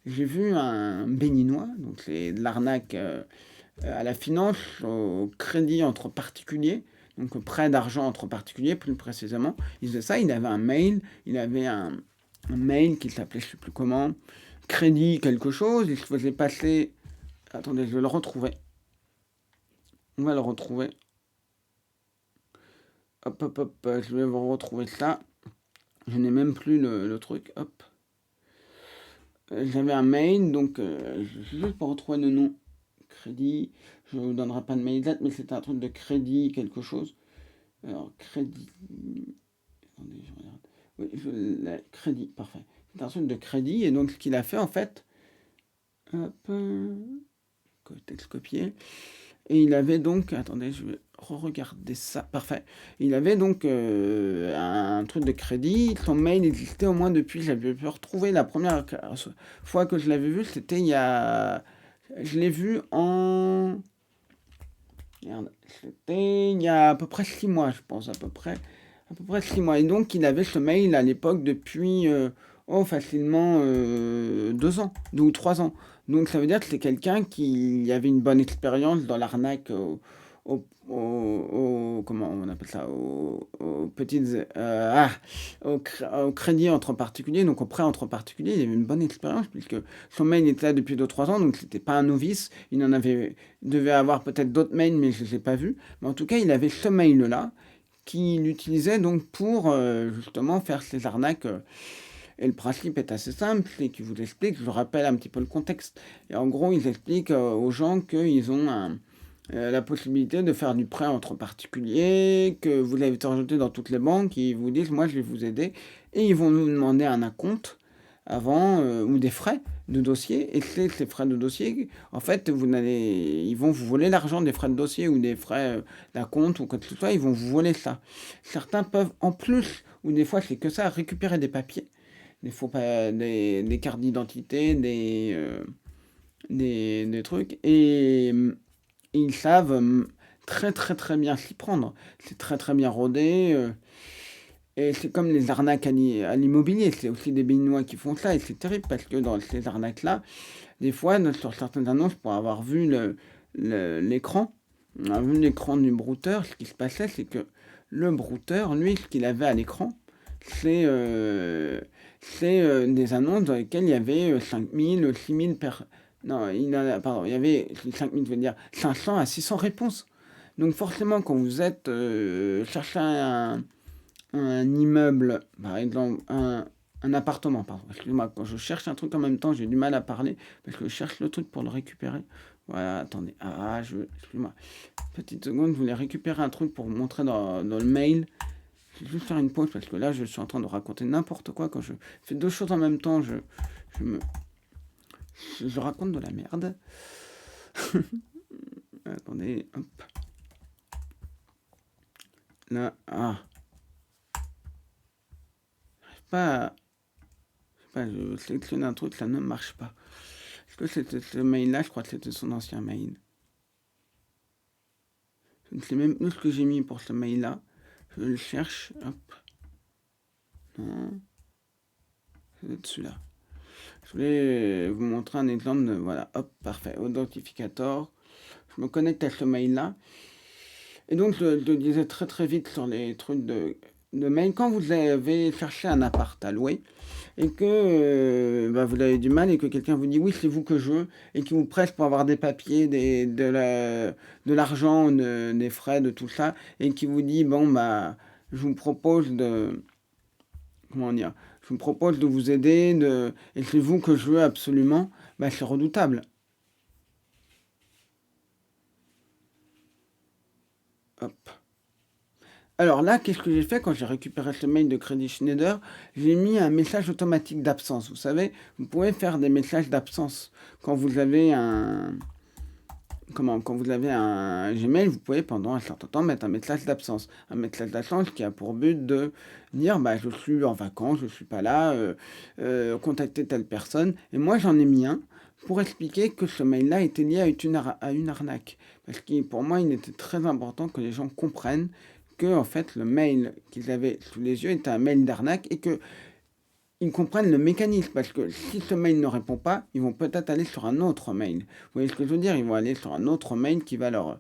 j'ai vu un béninois, donc c'est de l'arnaque à la finance, au crédit entre particuliers, donc prêt d'argent entre particuliers, plus précisément. Il faisait ça, il avait un mail, il avait un mail qui s'appelait, je sais plus comment, crédit quelque chose, il se faisait passer... Attendez, je vais le retrouver. On va le retrouver. Hop, je vais vous retrouver ça. Je n'ai même plus le truc, hop. J'avais un mail, donc juste pour retrouver le nom. Crédit, je ne vous donnerai pas de mail exact, mais c'était un truc de crédit, quelque chose. Alors, crédit... Attendez, je regarde. Oui, crédit, parfait. C'est un truc de crédit, et donc ce qu'il a fait, en fait... Hop... Texte copié. Et il avait donc... Attendez, je vais regarder ça. Parfait. Il avait donc un truc de crédit. Son mail existait au moins depuis... J'avais pu retrouver la première fois que je l'avais vu. C'était il y a... Je l'ai vu en... Merde. C'était il y a à peu près 6 mois, je pense. À peu près 6 mois. Et donc, il avait ce mail à l'époque depuis... facilement 2 ans, 2 ou 3 ans. Donc ça veut dire que c'est quelqu'un qui avait une bonne expérience dans l'arnaque comment on appelle ça, aux petites, au crédit entre particuliers, donc au prêt entre particuliers. Il avait une bonne expérience puisque son mail était là depuis 2-3 ans, donc c'était pas un novice. Il devait avoir peut-être d'autres mails, mais je les ai pas vus. Mais en tout cas, il avait ce mail-là qu'il utilisait donc pour justement faire ces arnaques. Et le principe est assez simple, c'est qu'il vous explique, je rappelle un petit peu le contexte. Et en gros, ils expliquent aux gens qu'ils ont la possibilité de faire du prêt entre particuliers, que vous l'avez été rajouté dans toutes les banques, ils vous disent, moi je vais vous aider. Et ils vont nous demander un acompte avant, ou des frais de dossier. Et ces frais de dossier, en fait, ils vont vous voler l'argent des frais de dossier ou des frais d'acompte ou quoi que ce soit, ils vont vous voler ça. Certains peuvent en plus, ou des fois c'est que ça, récupérer des papiers des cartes d'identité, des trucs, et ils savent très très très bien s'y prendre. C'est très très bien rodé, et c'est comme les arnaques à l'immobilier, c'est aussi des Béninois qui font ça, et c'est terrible parce que dans ces arnaques-là, des fois, sur certaines annonces, pour avoir vu l'écran, on a vu l'écran du brouteur, ce qui se passait, c'est que le brouteur, lui, ce qu'il avait à l'écran, c'est des annonces dans lesquelles il y avait 5000, 6000 non, il y avait 5000, je veux dire 500 à 600 réponses. Donc forcément, quand vous êtes chercher un immeuble, par exemple, un appartement, pardon, excusez-moi, quand je cherche un truc en même temps, j'ai du mal à parler, parce que je cherche le truc pour le récupérer. Voilà, attendez, excusez-moi, petite seconde, je voulais récupérer un truc pour vous montrer dans le mail. Je vais juste faire une pause parce que là, je suis en train de raconter n'importe quoi. Quand je fais deux choses en même temps, je me Je raconte de la merde. Attendez, hop. Là, pas, je sélectionne un truc, ça ne marche pas. Est-ce que c'était ce mail-là? Je crois que c'était son ancien mail. Je ne sais même plus ce que j'ai mis pour ce mail-là. Je le cherche, hop. Non, c'est celui-là. Je voulais vous montrer un exemple de, voilà, hop, parfait, Authentificator. Je me connecte à ce mail-là. Et donc, je le disais très très vite sur les trucs de mail. Quand vous avez cherché un appart à louer et que vous avez du mal et que quelqu'un vous dit oui, c'est vous que je veux et qui vous presse pour avoir des papiers, de l'argent, des frais, de tout ça, et qui vous dit bon, je vous propose de. Comment dire? Je vous propose de vous aider, et c'est vous que je veux absolument, c'est redoutable. Hop. Alors là, qu'est-ce que j'ai fait quand j'ai récupéré ce mail de Crédit Schneider? J'ai mis un message automatique d'absence. Vous savez, vous pouvez faire des messages d'absence quand vous avez quand vous avez un Gmail, vous pouvez pendant un certain temps mettre un message d'absence. Un message d'absence qui a pour but de dire je suis en vacances, je ne suis pas là, contacter telle personne. Et moi j'en ai mis un pour expliquer que ce mail-là était lié à une arnaque. Parce que pour moi il était très important que les gens comprennent que en fait le mail qu'ils avaient sous les yeux était un mail d'arnaque et que ils comprennent le mécanisme, parce que si ce mail ne répond pas, ils vont peut-être aller sur un autre mail. Vous voyez ce que je veux dire? Ils vont aller sur un autre mail qui va leur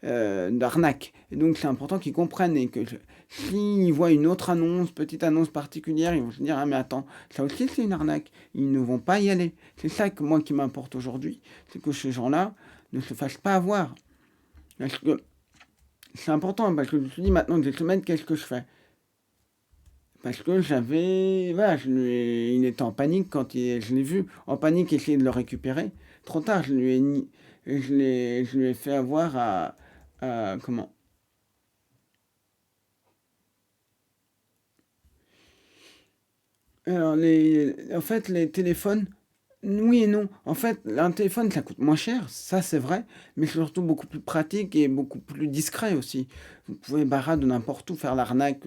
d'arnaque. Et donc c'est important qu'ils comprennent et que s'ils voient une autre annonce, petite annonce particulière, ils vont se dire ah mais attends, ça aussi c'est une arnaque. Ils ne vont pas y aller. C'est ça que moi qui m'importe aujourd'hui, c'est que ces gens-là ne se fassent pas avoir. Parce que c'est important, parce que je me suis dit maintenant des semaines, qu'est-ce que je fais? Parce que voilà, il était en panique quand je l'ai vu, en panique, essayer de le récupérer. Trop tard, je lui ai fait avoir comment? Alors, en fait, les téléphones, oui et non. En fait, un téléphone, ça coûte moins cher, ça c'est vrai, mais c'est surtout beaucoup plus pratique et beaucoup plus discret aussi. Vous pouvez barrer de n'importe où, faire l'arnaque,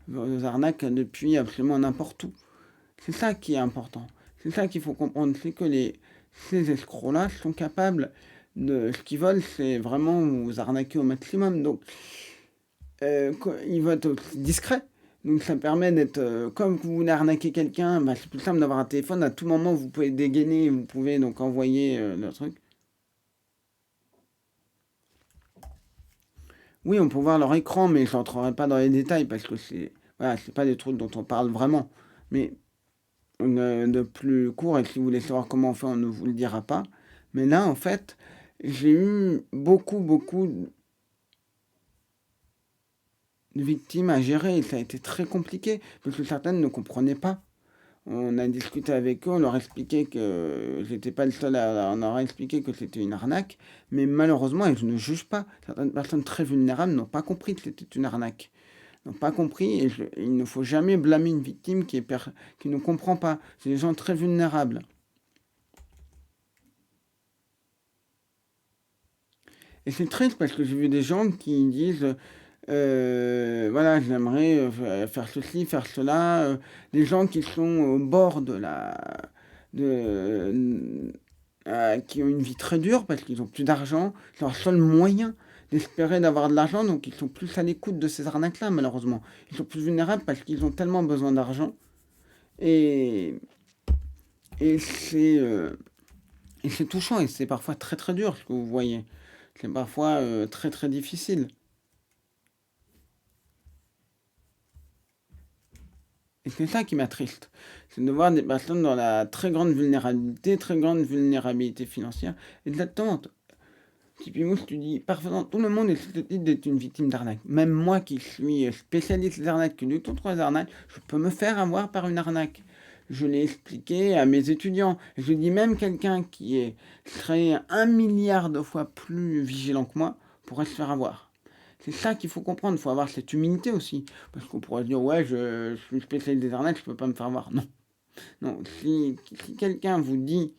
vos arnaques depuis absolument n'importe où. C'est ça qui est important. C'est ça qu'il faut comprendre. C'est que ces escrocs-là sont capables de. Ce qu'ils veulent, c'est vraiment vous arnaquer au maximum. Donc, ils veulent être discrets. Donc, ça permet d'être. Comme vous voulez arnaquer quelqu'un, c'est plus simple d'avoir un téléphone. À tout moment, vous pouvez dégainer, vous pouvez donc envoyer le truc. Oui, on peut voir leur écran, mais je n'entrerai pas dans les détails parce que c'est pas des trucs dont on parle vraiment. Mais de plus court, et si vous voulez savoir comment on fait, on ne vous le dira pas. Mais là, en fait, j'ai eu beaucoup de victimes à gérer et ça a été très compliqué parce que certaines ne comprenaient pas. On a discuté avec eux, on leur expliquait que j'étais pas le seul on leur a expliqué que c'était une arnaque, mais malheureusement, ils ne jugent pas. Certaines personnes très vulnérables n'ont pas compris que c'était une arnaque. N'ont pas compris et il ne faut jamais blâmer une victime qui ne comprend pas. C'est des gens très vulnérables. Et c'est triste parce que j'ai vu des gens qui disent voilà, j'aimerais faire ceci, faire cela. Des gens qui sont au bord qui ont une vie très dure parce qu'ils n'ont plus d'argent. C'est leur seul moyen d'espérer d'avoir de l'argent, donc ils sont plus à l'écoute de ces arnaques-là, malheureusement. Ils sont plus vulnérables parce qu'ils ont tellement besoin d'argent. Et, et c'est touchant et c'est parfois très très dur ce que vous voyez. C'est parfois très très difficile. Et c'est ça qui m'attriste. C'est de voir des personnes dans la très grande vulnérabilité financière. Exactement. Typiquement, je te dis, parfaitement, tout le monde est susceptible d'être une victime d'arnaque. Même moi qui suis spécialiste des arnaques, qui lutte contre les arnaques, je peux me faire avoir par une arnaque. Je l'ai expliqué à mes étudiants. Je dis même quelqu'un serait 1 milliard de fois plus vigilant que moi pourrait se faire avoir. C'est ça qu'il faut comprendre, il faut avoir cette humilité aussi. Parce qu'on pourrait se dire, ouais, je suis spécialiste des arnaques, je peux pas me faire avoir. Non. Non, si quelqu'un vous dit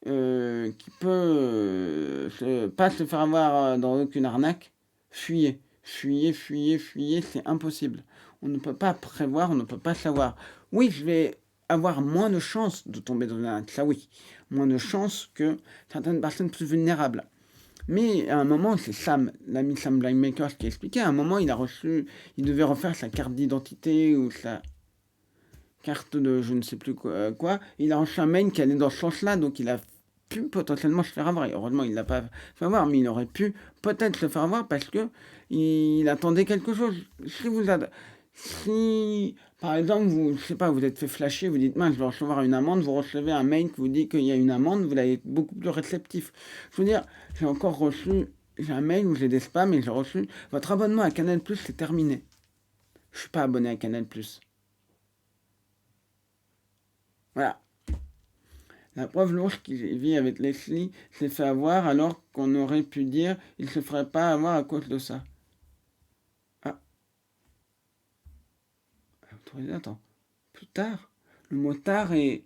qui peut pas se faire avoir dans aucune arnaque, fuyez. Fuyez, fuyez, fuyez, c'est impossible. On ne peut pas prévoir, on ne peut pas savoir. Oui, je vais avoir moins de chances de tomber dans une arnaque, ça oui. Moins de chances que certaines personnes plus vulnérables. Mais à un moment, c'est Sam, l'ami Sam Blinemaker qui expliquait, à un moment, il devait refaire sa carte d'identité ou sa carte de je ne sais plus quoi. Il a reçu un mail qui allait dans ce sens-là, donc il a pu potentiellement se faire avoir. Et heureusement, il ne l'a pas fait avoir, mais il aurait pu peut-être se faire avoir parce que il attendait quelque chose. Si, par exemple, je sais pas, vous êtes fait flasher, vous dites, mince, je vais recevoir une amende, vous recevez un mail qui vous dit qu'il y a une amende, vous allez être beaucoup plus réceptif. Je veux dire, j'ai un mail où j'ai des spams et j'ai reçu, votre abonnement à Canal+, c'est terminé. Je suis pas abonné à Canal+. Voilà. La preuve, lorsqu'il vit avec Leslie, s'est fait avoir alors qu'on aurait pu dire il se ferait pas avoir à cause de ça. Ah, attends. Plus tard. Le mot tard est.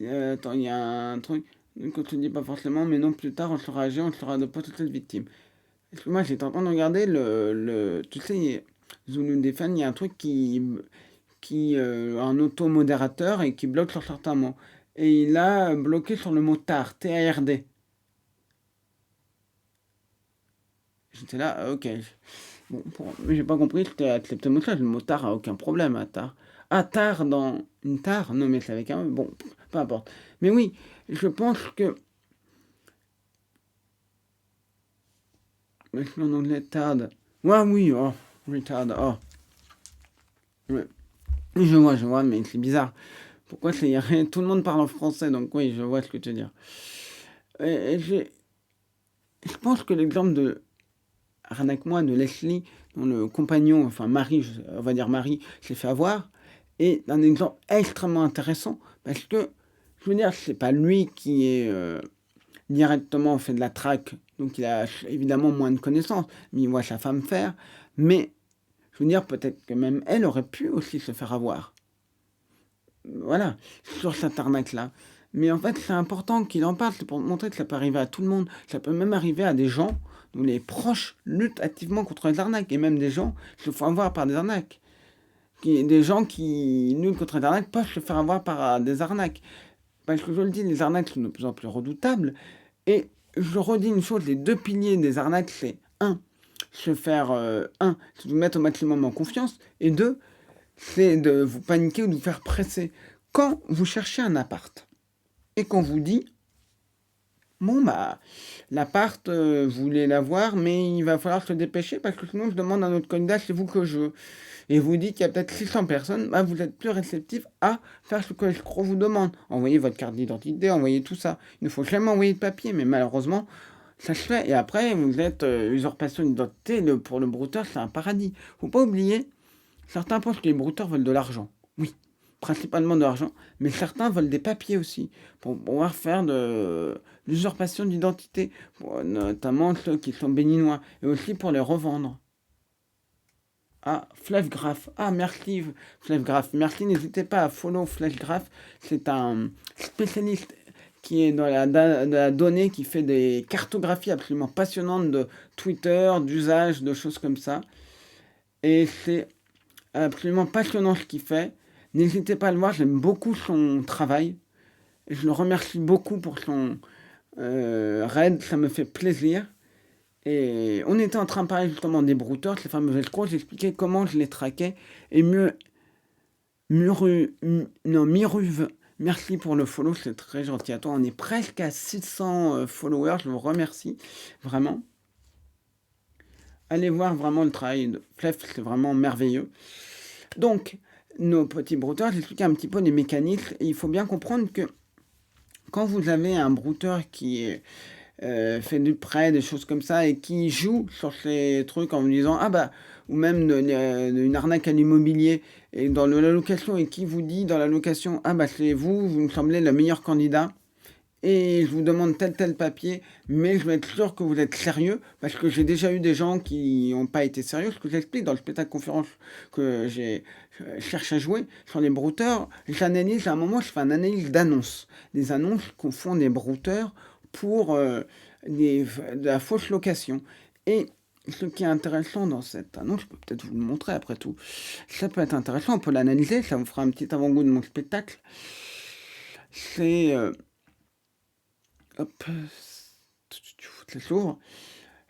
Attends, il y a un truc que tu ne dis pas forcément, mais non, plus tard, on sera âgé, on sera de potentielles victimes. Parce que moi, j'étais en train de regarder tu sais, Zulu Defend, il y a un truc un auto-modérateur et qui bloque sur certains mots. Et il a bloqué sur le mot tard, T-A-R-D. J'étais là, ok. Bon, mais j'ai pas compris, j'étais accepté le mot tard. Le mot tard a aucun problème, à tard. Ah, tard dans une tard. Non, mais c'est avec un. Bon, peu importe. Mais oui, je pense que. Mais en anglais, tard. Ouais, oui, oh, retard, oh. Ouais. Je vois, mais c'est bizarre. Pourquoi c'est rien. Tout le monde parle en français, donc oui, je vois ce que tu veux dire. Je pense que l'exemple de Arnaque-moi de Leslie, dont le compagnon, enfin Marie, on va dire Marie, s'est fait avoir, est un exemple extrêmement intéressant parce que, je veux dire, c'est pas lui qui est directement fait de la traque, donc il a évidemment moins de connaissances, mais il voit sa femme faire, mais je veux dire, peut-être que même elle aurait pu aussi se faire avoir. Voilà, sur cette arnaque-là. Mais en fait, c'est important qu'il en parle, c'est pour montrer que ça peut arriver à tout le monde. Ça peut même arriver à des gens dont les proches luttent activement contre les arnaques. Et même des gens qui se font avoir par des arnaques. Des gens qui luttent contre les arnaques peuvent se faire avoir par des arnaques. Parce que je le dis, les arnaques sont de plus en plus redoutables. Et je redis une chose, les deux piliers des arnaques, c'est se vous mettre au maximum en confiance. Et deux, c'est de vous paniquer ou de vous faire presser. Quand vous cherchez un appart et qu'on vous dit, bon bah, l'appart, vous voulez l'avoir, mais il va falloir se dépêcher parce que sinon je demande à notre candidat, c'est vous que je veux. Et vous dites qu'il y a peut-être 600 personnes, bah vous êtes plus réceptif à faire ce que l'escroc vous demande. Envoyez votre carte d'identité, envoyez tout ça. Il ne faut jamais envoyer de papier, mais malheureusement, ça se fait. Et après, vous êtes usurpation d'identité, pour le brouteur, c'est un paradis. Faut pas oublier, certains pensent que les brouteurs veulent de l'argent. Oui, principalement de l'argent, mais certains veulent des papiers aussi, pour pouvoir faire de l'usurpation d'identité, notamment ceux qui sont béninois, et aussi pour les revendre. Ah, Fleshgraph. Ah, merci, Fleshgraph. Merci, n'hésitez pas à follow Fleshgraph. C'est un spécialiste qui est dans la donnée, qui fait des cartographies absolument passionnantes de Twitter, d'usage, de choses comme ça. Et c'est absolument passionnant ce qu'il fait. N'hésitez pas à le voir, j'aime beaucoup son travail. Et je le remercie beaucoup pour son raid, ça me fait plaisir. Et on était en train de parler justement des brouteurs, ces fameux escrocs, j'expliquais comment je les traquais. Et Miruve, merci pour le follow, c'est très gentil à toi. On est presque à 600 followers, je vous remercie vraiment. Allez voir vraiment le travail de Flef, c'est vraiment merveilleux. Donc, nos petits brouteurs, j'expliquais un petit peu les mécanismes. Et il faut bien comprendre que quand vous avez un brouteur qui fait du prêt, des choses comme ça, et qui joue sur ces trucs en vous disant ou même une arnaque à l'immobilier, et dans la location, et qui vous dit dans la location, c'est vous me semblez le meilleur candidat, et je vous demande tel papier, mais je veux être sûr que vous êtes sérieux, parce que j'ai déjà eu des gens qui n'ont pas été sérieux. Ce que j'explique dans le spectacle conférence que je cherche à jouer sur les brouteurs, j'analyse à un moment, je fais une analyse d'annonces. Des annonces qu'on font des brouteurs pour de la fausse location. Et ce qui est intéressant dans cette annonce, je peux peut-être vous le montrer après tout, ça peut être intéressant, on peut l'analyser, ça vous fera un petit avant-goût de mon spectacle. C'est... hop, ça s'ouvre.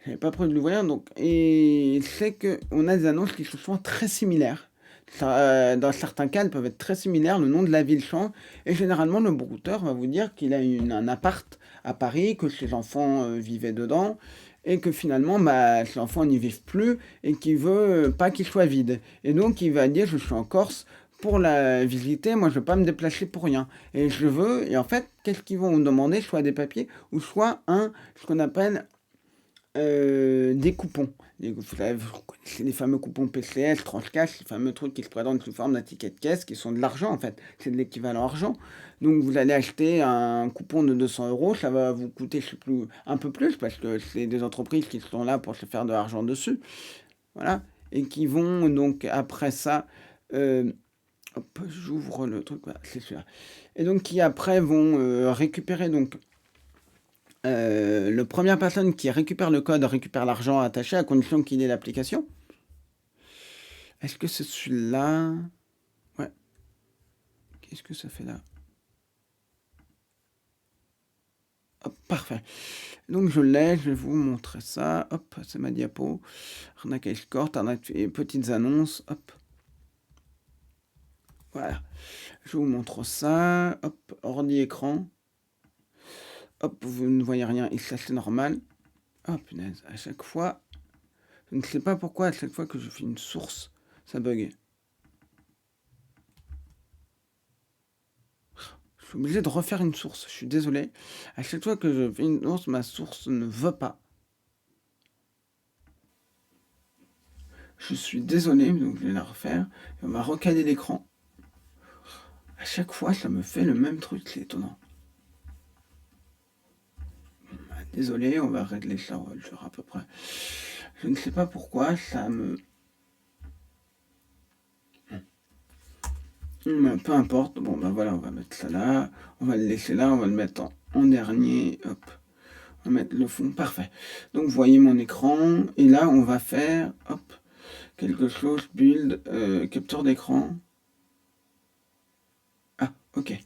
J'avais pas prévu de l'ouvrir, donc... Et c'est qu'on a des annonces qui sont souvent très similaires. Ça, dans certains cas, elles peuvent être très similaires, le nom de la ville change, et généralement, le brouteur va vous dire qu'il a un appart à Paris, que ses enfants vivaient dedans, et que finalement, bah, ses enfants n'y vivent plus, et qu'il veut pas qu'il soit vide. Et donc, il va dire, je suis en Corse pour la visiter, moi je veux pas me déplacer pour rien. Et je veux, et en fait, qu'est-ce qu'ils vont vous demander? Soit des papiers, ou soit ce qu'on appelle des coupons. Vous connaissez les fameux coupons PCS, Transcash, ces fameux trucs qui se présentent sous forme d'un ticket de caisse, qui sont de l'argent en fait. C'est de l'équivalent argent. Donc vous allez acheter un coupon de 200 €, ça va vous coûter, je sais plus, un peu plus, parce que c'est des entreprises qui sont là pour se faire de l'argent dessus. Voilà. Et qui vont donc après ça... hop, j'ouvre le truc, voilà, c'est celui-là. Et donc qui après vont récupérer donc la première personne qui récupère le code récupère l'argent attaché à condition qu'il ait l'application. Est-ce que c'est celui-là? Ouais. Qu'est-ce que ça fait là? Hop, parfait. Donc je l'ai, je vais vous montrer ça. Hop, c'est ma diapo. Arnaque à escort, arnaque et petites annonces. Hop. Voilà. Je vous montre ça. Hop, ordi écran. Hop, vous ne voyez rien, et ça c'est normal. Oh punaise, à chaque fois, je ne sais pas pourquoi, à chaque fois que je fais une source, ça bug. Je suis obligé de refaire une source, je suis désolé. À chaque fois que je fais une source, ma source ne veut pas. Je suis désolé, donc je vais la refaire. Et on va recaler l'écran. À chaque fois, ça me fait le même truc, c'est étonnant. Désolé, on va régler ça, on va le faire à peu près. Je ne sais pas pourquoi, ça me... Mais peu importe, bon ben voilà, on va mettre ça là, on va le laisser là, on va le mettre en dernier, hop, on va mettre le fond, parfait. Donc vous voyez mon écran, et là on va faire, hop, quelque chose, build, capture d'écran. Ah, ok.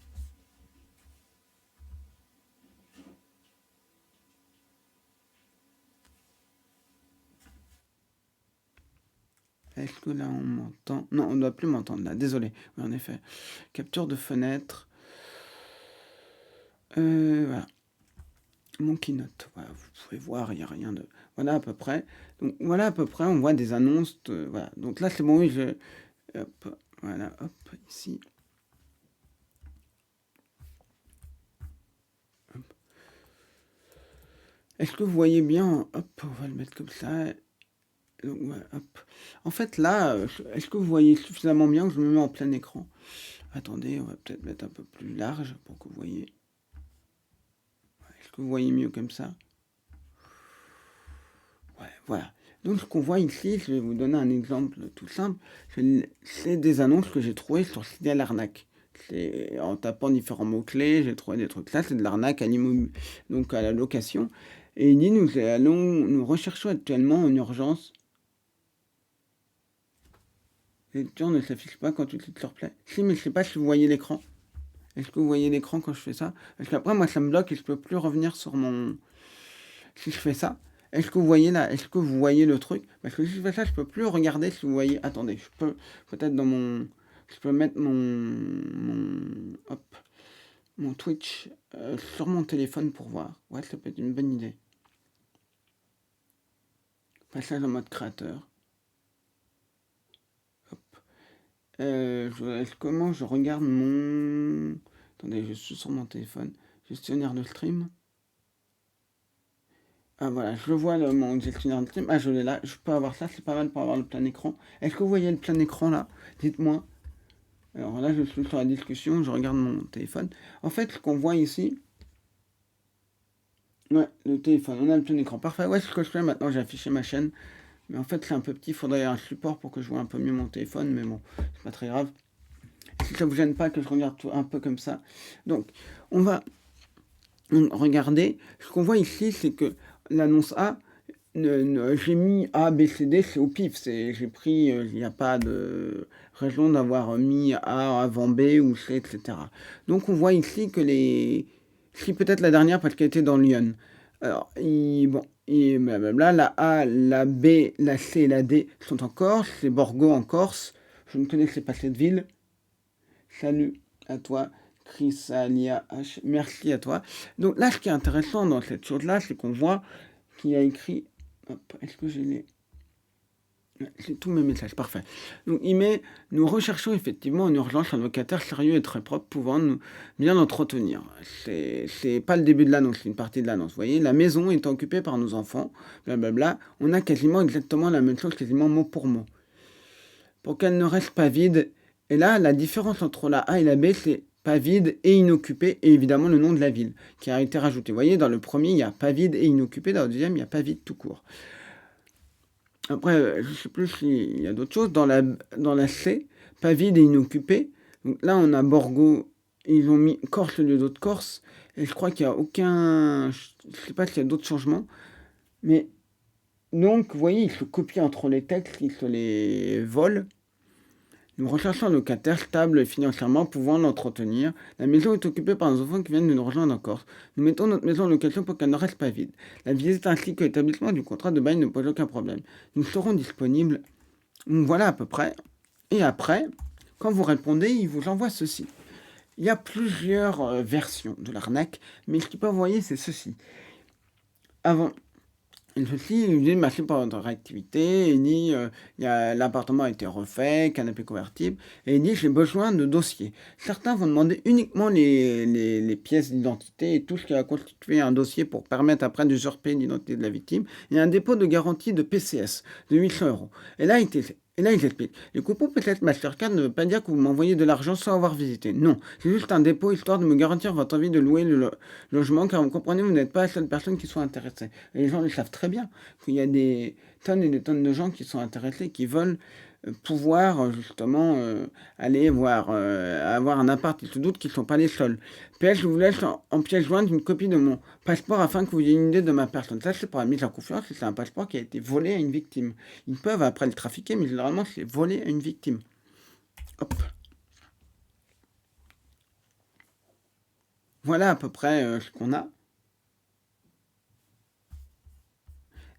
Est-ce que là on m'entend? Non, on ne doit plus m'entendre là, désolé. Oui, en effet. Capture de fenêtre. Voilà. Mon keynote. Voilà, vous pouvez voir, il n'y a rien de... Voilà à peu près. Donc voilà à peu près, on voit des annonces. Voilà. Donc là c'est bon, oui, hop, voilà, hop, ici. Est-ce que vous voyez bien? Hop, on va le mettre comme ça. Donc, ouais, hop. En fait, là, est-ce que vous voyez suffisamment bien que je me mets en plein écran? Attendez, on va peut-être mettre un peu plus large pour que vous voyez. Est-ce que vous voyez mieux comme ça? Ouais, voilà. Donc, ce qu'on voit ici, je vais vous donner un exemple tout simple. C'est des annonces que j'ai trouvées sur Signal Arnaque. En tapant différents mots-clés, j'ai trouvé des trucs là. C'est de l'arnaque à l'immobilier, donc à la location. Et il dit, nous recherchons actuellement en urgence. Les lectures ne s'affichent pas quand tu cliques sur play. Si, mais je sais pas si vous voyez l'écran. Est-ce que vous voyez l'écran quand je fais ça? Parce qu'après, moi, ça me bloque et je peux plus revenir sur mon... Si je fais ça. Est-ce que vous voyez là? Est-ce que vous voyez le truc? Parce que si je fais ça, je peux plus regarder si vous voyez... Attendez, je peux... Peut-être dans mon... Je peux mettre hop, mon Twitch sur mon téléphone pour voir. Ouais, ça peut être une bonne idée. Passage en mode créateur. Comment je regarde mon... Attendez, je suis sur mon téléphone. Gestionnaire de stream. Ah voilà, je vois mon gestionnaire de stream. Ah, je l'ai là. Je peux avoir ça, c'est pas mal pour avoir le plein écran. Est-ce que vous voyez le plein écran là? Dites-moi. Alors là, je suis sur la discussion, je regarde mon téléphone. En fait, ce qu'on voit ici, Ouais, le téléphone, on a le plein écran. Parfait, ouais, c'est ce que je fais maintenant, j'ai affiché ma chaîne. Mais en fait, c'est un peu petit, il faudrait un support pour que je vois un peu mieux mon téléphone, mais bon, c'est pas très grave. Si ça vous gêne pas que je regarde tout un peu comme ça. Donc, on va regarder. Ce qu'on voit ici, c'est que l'annonce A, j'ai mis A, B, C, D, c'est au pif. J'ai pris, il n'y a pas de raison d'avoir mis A avant B ou C, etc. Donc, on voit ici que si peut-être la dernière parce qu'elle était dans Lyon. Alors, bon, et blablabla, la A, la B, la C et la D sont en Corse, c'est Borgo en Corse. Je ne connaissais pas cette ville. Salut à toi, Chrysalia H. Merci à toi. Donc là, ce qui est intéressant dans cette chose-là, c'est qu'on voit qu'il y a écrit. Hop, est-ce que j'ai les. C'est tous mes messages, parfait. Donc il met, nous recherchons effectivement en urgence un locataire sérieux et très propre pouvant nous bien entretenir. C'est pas le début de l'annonce, c'est une partie de l'annonce. Vous voyez, la maison est occupée par nos enfants, blablabla. On a quasiment exactement la même chose, quasiment mot pour mot. Pour qu'elle ne reste pas vide. Et là, la différence entre la A et la B, c'est pas vide et inoccupé, et évidemment le nom de la ville qui a été rajouté. Vous voyez, dans le premier, il y a pas vide et inoccupé, dans le deuxième, il n'y a pas vide tout court. Après, je ne sais plus s'il y a d'autres choses. Dans la C, pas vide et inoccupé. Donc là, on a Borgo. Ils ont mis Corse au lieu d'autres Corse. Et je crois qu'il n'y a aucun. Je ne sais pas s'il y a d'autres changements. Mais donc, vous voyez, ils se copient entre les textes, ils se les volent. Nous recherchons un locataire stable et financièrement pouvant l'entretenir. La maison est occupée par nos enfants qui viennent de nous rejoindre en Corse. Nous mettons notre maison en location pour qu'elle ne reste pas vide. La visite ainsi que l'établissement du contrat de bail ne pose aucun problème. Nous serons disponibles. Donc voilà à peu près. Et après, quand vous répondez, il vous envoie ceci. Il y a plusieurs versions de l'arnaque, mais ce qu'il peut envoyer, c'est ceci. Avant, ceci, il dit merci pour votre activité. Il dit l'appartement a été refait, canapé convertible. Et il dit j'ai besoin de dossiers. Certains vont demander uniquement les pièces d'identité et tout ce qui va constituer un dossier pour permettre après d'usurper l'identité de la victime. Et un dépôt de garantie de PCS de 800 euros. Et là, ils expliquent. Les coupons peut-être Mastercard ne veut pas dire que vous m'envoyez de l'argent sans avoir visité. Non, c'est juste un dépôt histoire de me garantir votre envie de louer le logement, car vous comprenez, vous n'êtes pas la seule personne qui soit intéressée. Et les gens le savent très bien qu'il y a des tonnes et des tonnes de gens qui sont intéressés, qui veulent pouvoir justement aller voir, avoir un appart. Ils se doutent qu'ils ne sont pas les seuls. PS, je vous laisse en pièce jointe une copie de mon passeport afin que vous ayez une idée de ma personne. Ça, c'est pour la mise en confiance, c'est un passeport qui a été volé à une victime. Ils peuvent après le trafiquer, mais généralement, c'est volé à une victime. Hop. Voilà à peu près ce qu'on a.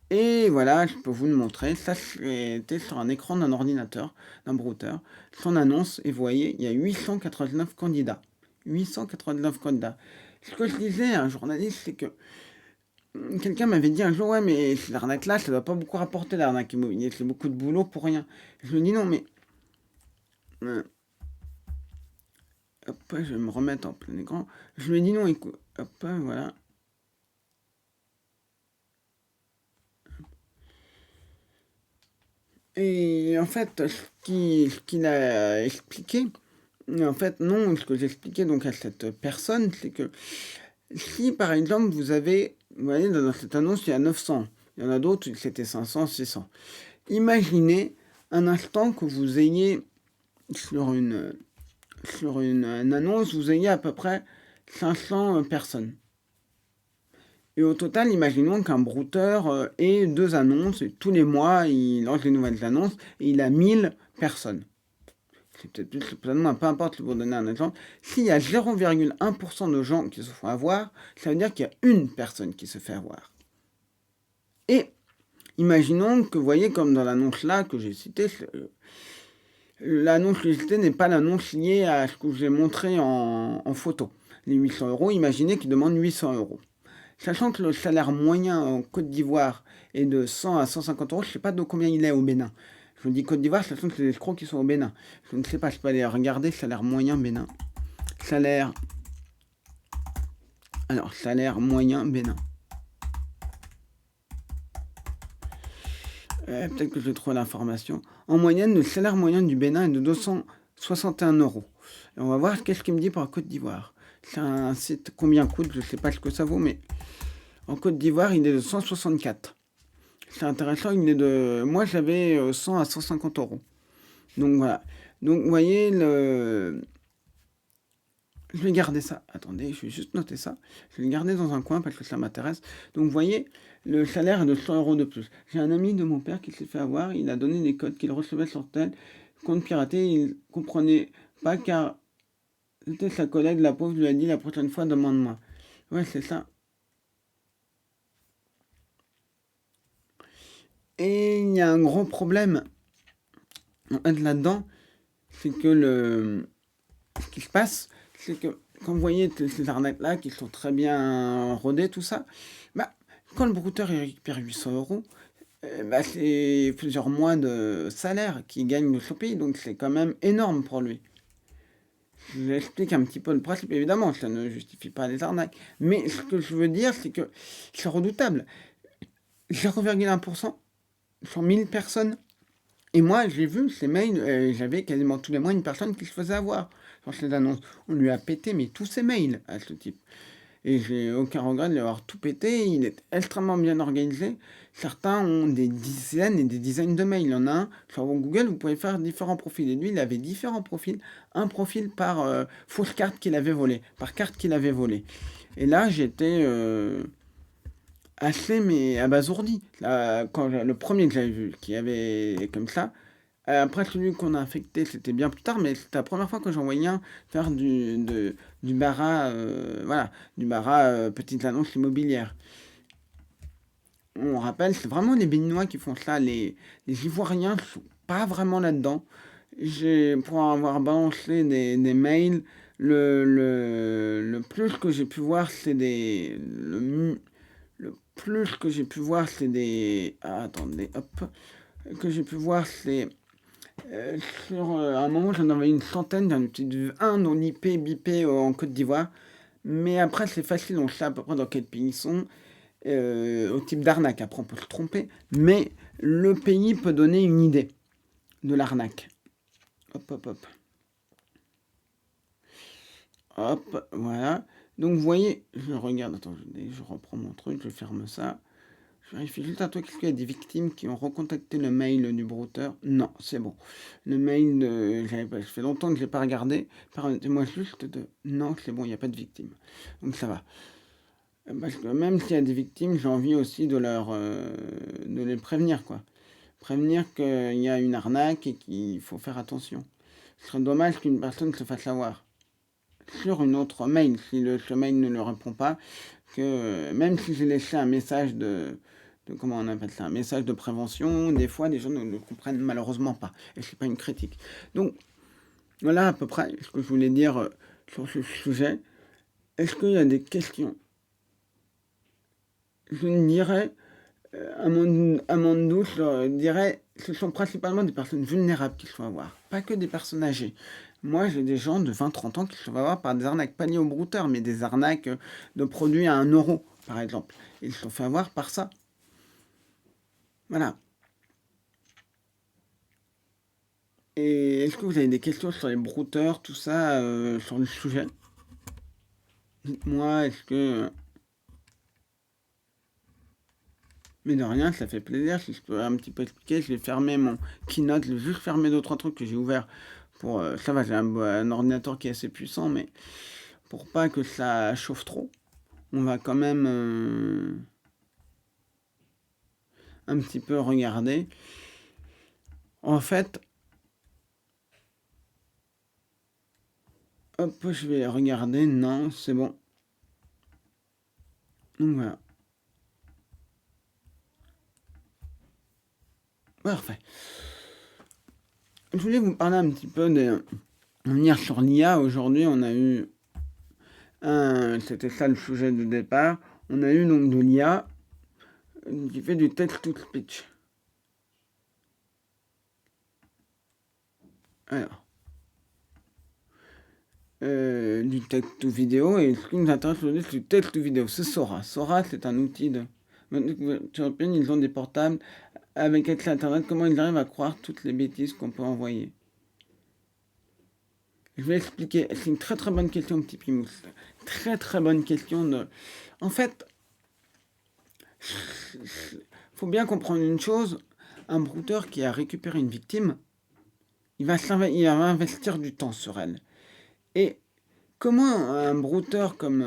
Et voilà, je peux vous le montrer. Ça, c'était sur un écran d'un ordinateur, d'un brouteur. Son annonce, et vous voyez, il y a 889 candidats. 889 candidats. Ce que je disais à un journaliste, c'est que quelqu'un m'avait dit un jour, ouais, mais l'arnaque là, ça ne doit pas beaucoup rapporter l'arnaque immobilière. C'est beaucoup de boulot pour rien. Je lui dis non, mais. Hop, je vais me remettre en plein écran. Je lui ai dit non, écoute. Hop, voilà. Et en fait, ce qu'il a expliqué, en fait, non, ce que j'expliquais donc à cette personne, c'est que si par exemple vous voyez, dans cette annonce, il y a 900, il y en a d'autres, c'était 500, 600. Imaginez un instant que vous ayez sur une annonce, vous ayez à peu près 500 personnes. Et au total, imaginons qu'un brouteur ait 2 annonces, et tous les mois, il lance des nouvelles annonces, et il a 1000 personnes. C'est peut-être plus certainement, peu importe, pour donner un exemple. S'il y a 0,1% de gens qui se font avoir, ça veut dire qu'il y a une personne qui se fait avoir. Et imaginons que, vous voyez, comme dans l'annonce là que j'ai citée, l'annonce que j'ai citée n'est pas l'annonce liée à ce que je vous ai montré en photo. Les 800 euros, imaginez qu'ils demandent 800 euros. Sachant que le salaire moyen en Côte d'Ivoire est de 100 à 150 euros, je ne sais pas de combien il est au Bénin. Je vous dis Côte d'Ivoire, sachant que c'est des escrocs qui sont au Bénin. Je ne sais pas, je peux aller regarder salaire moyen Bénin. Salaire. Alors, salaire moyen Bénin. Peut-être que je trouve l'information. En moyenne, le salaire moyen du Bénin est de 261 euros. Et on va voir qu'est-ce qu'il me dit pour la Côte d'Ivoire. C'est un site, combien coûte, je ne sais pas ce que ça vaut, mais En Côte d'Ivoire, il est de 164. C'est intéressant, il est de... Moi, j'avais 100 à 150 euros. Donc voilà. Donc vous voyez, je vais garder ça. Attendez, je vais juste noter ça. Je vais le garder dans un coin parce que ça m'intéresse. Donc vous voyez, le salaire est de 100 euros de plus. J'ai un ami de mon père qui s'est fait avoir. Il a donné des codes qu'il recevait sur tel compte piraté. Il comprenait pas car c'était sa collègue, la pauvre, lui a dit la prochaine fois, demande-moi. Ouais, c'est ça. Et il y a un gros problème en fait, là-dedans, c'est que ce qui se passe, c'est que quand vous voyez ces arnaques-là qui sont très bien rodées, tout ça, bah, quand le brouteur il récupère 800 euros, bah, c'est plusieurs mois de salaire qu'il gagne de ce pays, donc c'est quand même énorme pour lui. Je vous explique un petit peu le principe, évidemment, ça ne justifie pas les arnaques. Mais ce que je veux dire, c'est que c'est redoutable. 0,1% sur 1000 personnes. Et moi, j'ai vu ces mails, j'avais quasiment tous les mois une personne qui se faisait avoir sur ces annonces. On lui a pété, mais tous ses mails à ce type. Et j'ai aucun regret de l'avoir tout pété. Il est extrêmement bien organisé. Certains ont des dizaines et des dizaines de mails. Il y en a un sur Google, vous pouvez faire différents profils. Et lui, il avait différents profils. Un profil par fausse carte qu'il avait volée, par carte qu'il avait volée. Et là, j'étais assez mais abasourdi. Là, quand le premier que j'avais vu, qui avait comme ça, après celui qu'on a affecté, c'était bien plus tard, mais c'était la première fois que j'en voyais un faire du bara, voilà, du bara petite annonce immobilière. On rappelle, c'est vraiment les Béninois qui font ça, les Ivoiriens ne sont pas vraiment là-dedans. J'ai, pour avoir balancé des mails, le plus que j'ai pu voir, c'est le plus que j'ai pu voir, c'est des... Ah, attendez, hop. Que j'ai pu voir, c'est... Euh, sur un moment, j'en avais une centaine, j'en ai peut-être vu un dans l'IP, BIP en Côte d'Ivoire. Mais après, c'est facile, on sait à peu près dans quel pays ils sont, au type d'arnaque. Après, on peut se tromper. Mais le pays peut donner une idée de l'arnaque. Hop, hop, hop. Hop, voilà. Donc, vous voyez, je regarde, attends, je reprends mon truc, je ferme ça. Je vérifie juste un truc, est-ce qu'il y a des victimes qui ont recontacté le mail du brouteur? Non, c'est bon. Le mail, ça fait longtemps que je l'ai pas regardé. Permettez-moi juste de... Non, c'est bon, il n'y a pas de victimes. Donc ça va. Parce que même s'il y a des victimes, j'ai envie aussi de les prévenir, quoi. Prévenir qu'il y a une arnaque et qu'il faut faire attention. Ce serait dommage qu'une personne se fasse avoir sur une autre mail, si ce mail ne le répond pas, que même si j'ai laissé un message comment on appelle ça, un message de prévention, des fois les gens ne le comprennent malheureusement pas. Et c'est pas une critique. Donc voilà à peu près ce que je voulais dire sur ce sujet. Est-ce qu'il y a des questions? Je dirais, à mon douce, je dirais, ce sont principalement des personnes vulnérables qui se font avoir, pas que des personnes âgées. Moi, j'ai des gens de 20-30 ans qui se font avoir par des arnaques, pas liées au brouteur, mais des arnaques de produits à 1 euro, par exemple. Ils se sont fait avoir par ça. Voilà. Et est-ce que vous avez des questions sur les brouteurs, tout ça, sur le sujet? Dites-moi, est-ce que... Mais de rien, ça fait plaisir. Si je peux un petit peu expliquer, je vais fermer mon Keynote, je vais juste fermer 2-3 trucs que j'ai ouverts pour... ça va, j'ai un ordinateur qui est assez puissant, mais pour pas que ça chauffe trop, on va quand même un petit peu regarder. En fait, hop, je vais regarder. Non, c'est bon. Donc voilà. Parfait. Je voulais vous parler un petit peu de venir sur l'IA. Aujourd'hui, on a eu c'était ça le sujet de départ. On a eu donc de l'IA qui fait du text-to-speech. Alors, du texte-to-vidéo, et ce qui nous intéresse aujourd'hui, c'est du texte-to-vidéo. C'est Sora. Sora, c'est un outil de... Européenne, ils ont des portables avec accès à Internet. Comment ils arrivent à croire toutes les bêtises qu'on peut envoyer? Je vais expliquer. C'est une très très bonne question, petit Pimous. Très très bonne question. En fait, faut bien comprendre une chose, un brouteur qui a récupéré une victime, il va investir du temps sur elle. Et comment un brouteur comme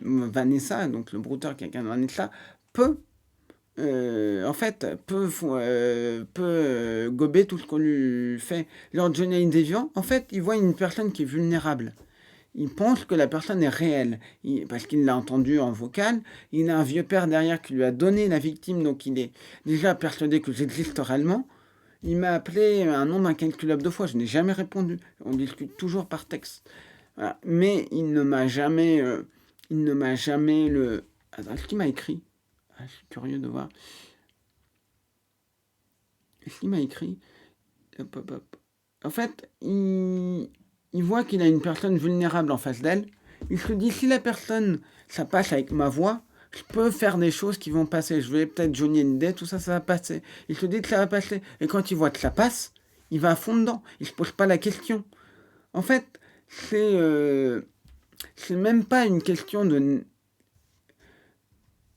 Vanessa, donc le brouteur qui incarne Vanessa, peut en fait, peut gober tout ce qu'on lui fait. Lord Johnny Deviant, en fait, il voit une personne qui est vulnérable. Il pense que la personne est réelle, parce qu'il l'a entendu en vocal. Il a un vieux père derrière qui lui a donné la victime, donc il est déjà persuadé que j'existe réellement. Il m'a appelé un nombre incalculable de fois, je n'ai jamais répondu. On discute toujours par texte. Voilà. Mais il ne m'a jamais le... Attends, est-ce qu'il m'a écrit? Je suis curieux de voir. Est-ce qu'il m'a écrit? Hop, hop, hop. En fait, il voit qu'il a une personne vulnérable en face d'elle. Il se dit, si la personne, ça passe avec ma voix, je peux faire des choses qui vont passer. Je vais peut-être Johnny Hallyday, tout ça, ça va passer. Il se dit que ça va passer. Et quand il voit que ça passe, il va à fond dedans. Il se pose pas la question. En fait, c'est même pas une question de...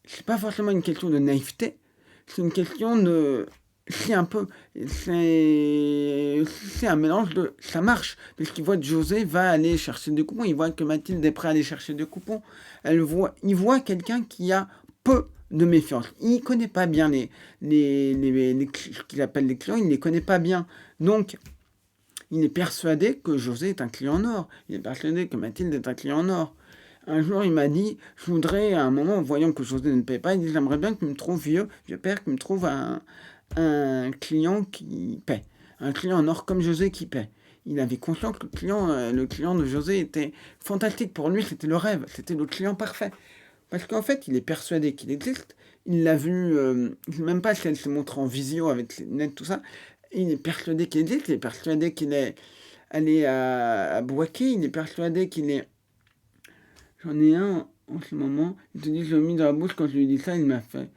C'est pas forcément une question de naïveté. C'est une question de... C'est un peu... C'est un mélange de... Ça marche. Parce qu'il voit que José va aller chercher des coupons. Il voit que Mathilde est prête à aller chercher des coupons. Il voit quelqu'un qui a peu de méfiance. Il ne connaît pas bien ce qu'il appelle les clients. Il ne les connaît pas bien. Donc, il est persuadé que José est un client en or. Il est persuadé que Mathilde est un client en or. Un jour, il m'a dit, je voudrais, à un moment, voyant que José ne paye pas, il dit, j'aimerais bien que tu me trouves vieux père, que me trouve un client qui paie. Un client en or comme José qui paie. Il avait conscience que le client de José était fantastique. Pour lui, c'était le rêve. C'était le client parfait. Parce qu'en fait, il est persuadé qu'il existe. Il l'a vu, même pas si elle se montre en visio avec les lunettes, tout ça. Il est persuadé qu'il existe. Il est persuadé qu'il est allé à Bouaké. Il est persuadé qu'il est... J'en ai un en ce moment. Il te dit, je l'ai mis dans la bouche. Quand je lui ai dit ça, il m'a fait...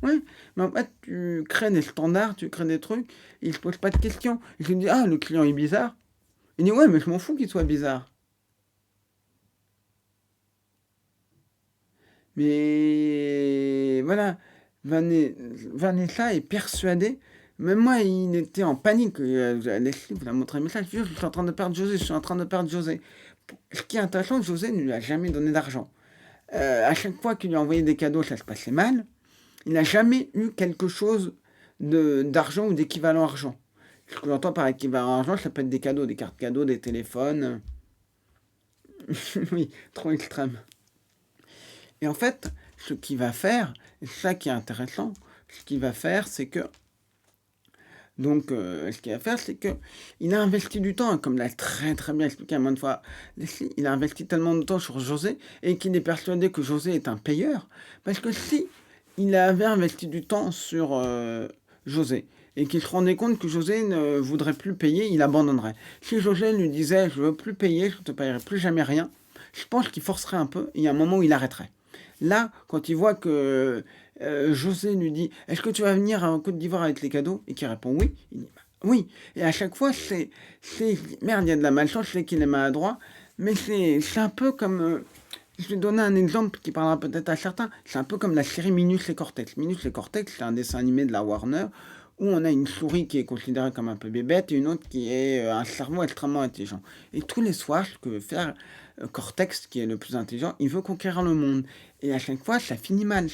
Ouais, mais en fait, tu crées des standards, tu crées des trucs, et il se pose pas de questions. Je lui dis, ah, le client est bizarre. Il dit, ouais, mais je m'en fous qu'il soit bizarre. Mais voilà, Vanessa est persuadée. Même moi, il était en panique. Leslie vous a montré un message. Je suis en train de perdre José, je suis en train de perdre José. Ce qui est intéressant, José ne lui a jamais donné d'argent. À chaque fois qu'il lui a envoyé des cadeaux, ça se passait mal. Il n'a jamais eu quelque chose d'argent ou d'équivalent argent. Ce que j'entends par équivalent argent, ça peut être des cadeaux, des cartes cadeaux, des téléphones. Oui, trop extrême. Et en fait, ce qu'il va faire, et c'est ça qui est intéressant, ce qu'il va faire, c'est que il a investi du temps, comme l'a très très bien expliqué à maintes fois Leslie, il a investi tellement de temps sur José et qu'il est persuadé que José est un payeur. Parce que si il avait investi du temps sur José et qu'il se rendait compte que José ne voudrait plus payer, il abandonnerait. Si José lui disait je veux plus payer, je ne te payerai plus jamais rien, je pense qu'il forcerait un peu et il y a un moment où il arrêterait. Là, quand il voit que José lui dit est-ce que tu vas venir en Côte d'Ivoire avec les cadeaux et qu'il répond oui, il dit bah, oui. Et à chaque fois, merde, il y a de la malchance, je sais qu'il est maladroit, mais c'est un peu comme. Je vais donner un exemple qui parlera peut-être à certains. C'est un peu comme la série Minus et Cortex. Minus et Cortex, c'est un dessin animé de la Warner où on a une souris qui est considérée comme un peu bébête et une autre qui est un cerveau extrêmement intelligent. Et tous les soirs, ce que veut faire Cortex, qui est le plus intelligent, il veut conquérir le monde. Et à chaque fois, ça finit mal.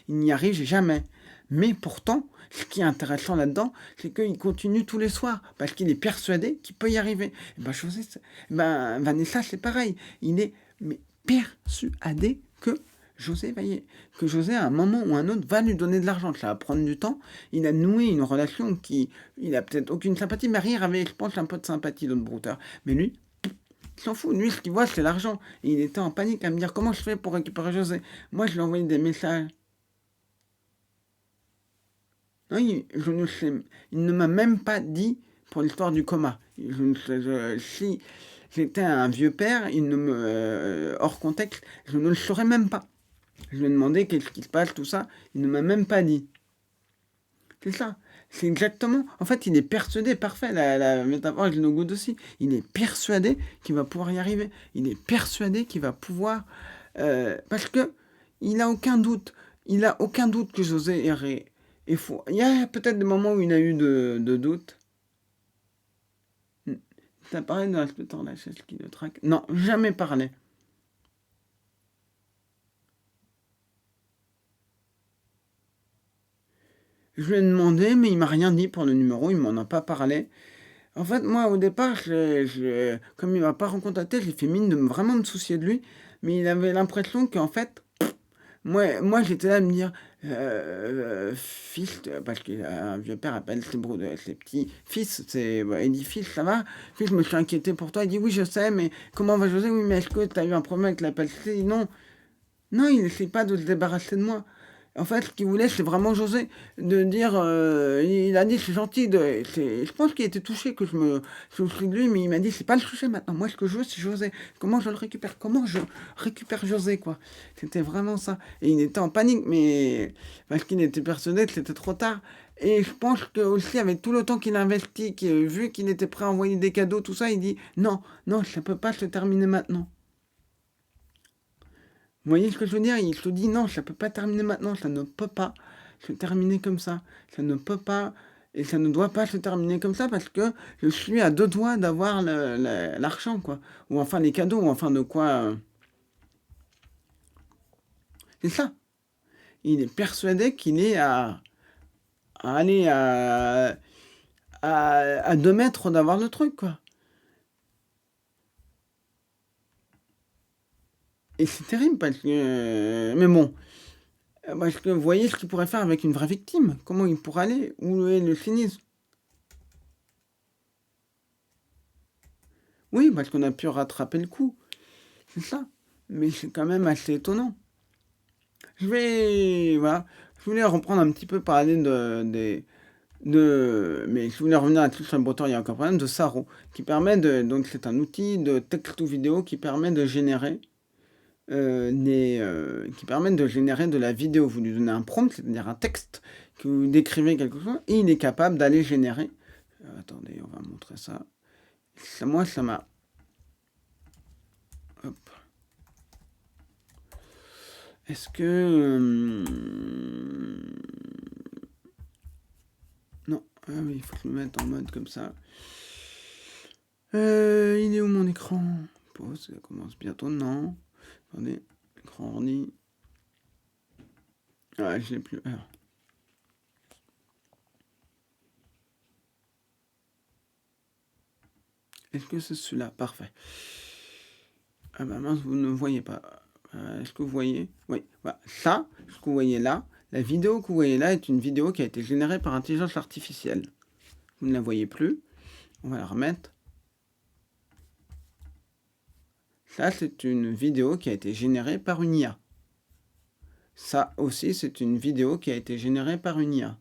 Il n'y arrive jamais. Mais pourtant, ce qui est intéressant là-dedans, c'est qu'il continue tous les soirs, parce qu'il est persuadé qu'il peut y arriver. Et Vanessa, c'est pareil. Il est persuadé que José à un moment ou un autre va lui donner de l'argent. Ça va prendre du temps. Il a noué une relation il a peut-être aucune sympathie. Marie avait, je pense, un peu de sympathie dans le brouteur. Mais lui, il s'en fout. Lui, ce qu'il voit, c'est l'argent. Et il était en panique à me dire comment je fais pour récupérer José. Moi, je lui ai envoyé des messages. Non, il ne m'a même pas dit pour l'histoire du coma. Si j'étais un vieux père, hors contexte, je ne le saurais même pas. Je lui ai demandé qu'est-ce qui se passe, tout ça. Il ne m'a même pas dit. C'est ça. C'est exactement. En fait, il est persuadé, parfait, la métaphore avec le no good aussi. Il est persuadé qu'il va pouvoir y arriver. Il est persuadé qu'il va pouvoir. Parce que il a aucun doute. Il a aucun doute que José est faux. Il y a peut-être des moments où il a eu de doutes. T'as parlé de l'inspecteur Lachaise qui le traque? Non, jamais parlé. Je lui ai demandé, mais il m'a rien dit pour le numéro, il m'en a pas parlé. En fait, moi, au départ, comme il m'a pas recontacté, j'ai fait mine de vraiment me soucier de lui. Mais il avait l'impression qu'en fait, moi j'étais là à me dire, fils, parce qu'un vieux père appelle ses petits fils, il dit fils, ça va? Fils, je me suis inquiété pour toi. Il dit oui, je sais, mais comment va José? Oui, mais est-ce que tu as eu un problème avec l'appel C? Non, non, il n'essaie pas de se débarrasser de moi. En fait, ce qu'il voulait, c'est vraiment José. De dire, il a dit, c'est gentil. Je pense qu'il était touché que je me soucie de lui, mais il m'a dit, c'est pas le sujet maintenant. Moi, ce que je veux, c'est José. Comment je le récupère? Comment je récupère José, quoi? C'était vraiment ça. Et il était en panique, mais parce qu'il était persuadé que c'était trop tard. Et je pense que aussi, avec tout le temps qu'il a investi, vu qu'il était prêt à envoyer des cadeaux, tout ça, il dit, non, non, ça peut pas se terminer maintenant. Vous voyez ce que je veux dire? Il se dit non, ça peut pas terminer maintenant, ça ne peut pas se terminer comme ça. Ça ne peut pas et ça ne doit pas se terminer comme ça parce que je suis à deux doigts d'avoir l'argent, quoi. Ou enfin les cadeaux, ou enfin de quoi. C'est ça. Il est persuadé qu'il est à aller à 2 mètres d'avoir le truc, quoi. Et c'est terrible parce que. Mais bon. Parce que vous voyez ce qu'il pourrait faire avec une vraie victime. Comment il pourrait aller? Où est le cynisme? Oui, parce qu'on a pu rattraper le coup. C'est ça. Mais c'est quand même assez étonnant. Je vais. Voilà. Je voulais reprendre un petit peu parler mais je voulais revenir à tout sur le breton, il y a encore un problème, de Saro, qui permet de. Donc c'est un outil de texte ou vidéo qui permet de générer. Qui permet de générer de la vidéo. Vous lui donnez un prompt, c'est-à-dire un texte, que vous décrivez quelque chose, et il est capable d'aller générer. Attendez, on va montrer ça. Moi, ça m'a. Hop. Est-ce que... non, ah oui, il faut que je me mette en mode comme ça. Il est où mon écran? Pause, ça commence bientôt, non. Attendez, écran ordi. Ah, je l'ai plus. Alors. Est-ce que c'est celui-là? Parfait. Ah bah mince, vous ne voyez pas. Est-ce que vous voyez? Oui, voilà. Ça, ce que vous voyez là, la vidéo que vous voyez là est une vidéo qui a été générée par intelligence artificielle. Vous ne la voyez plus. On va la remettre. Ça, c'est une vidéo qui a été générée par une IA. Ça aussi, c'est une vidéo qui a été générée par une IA.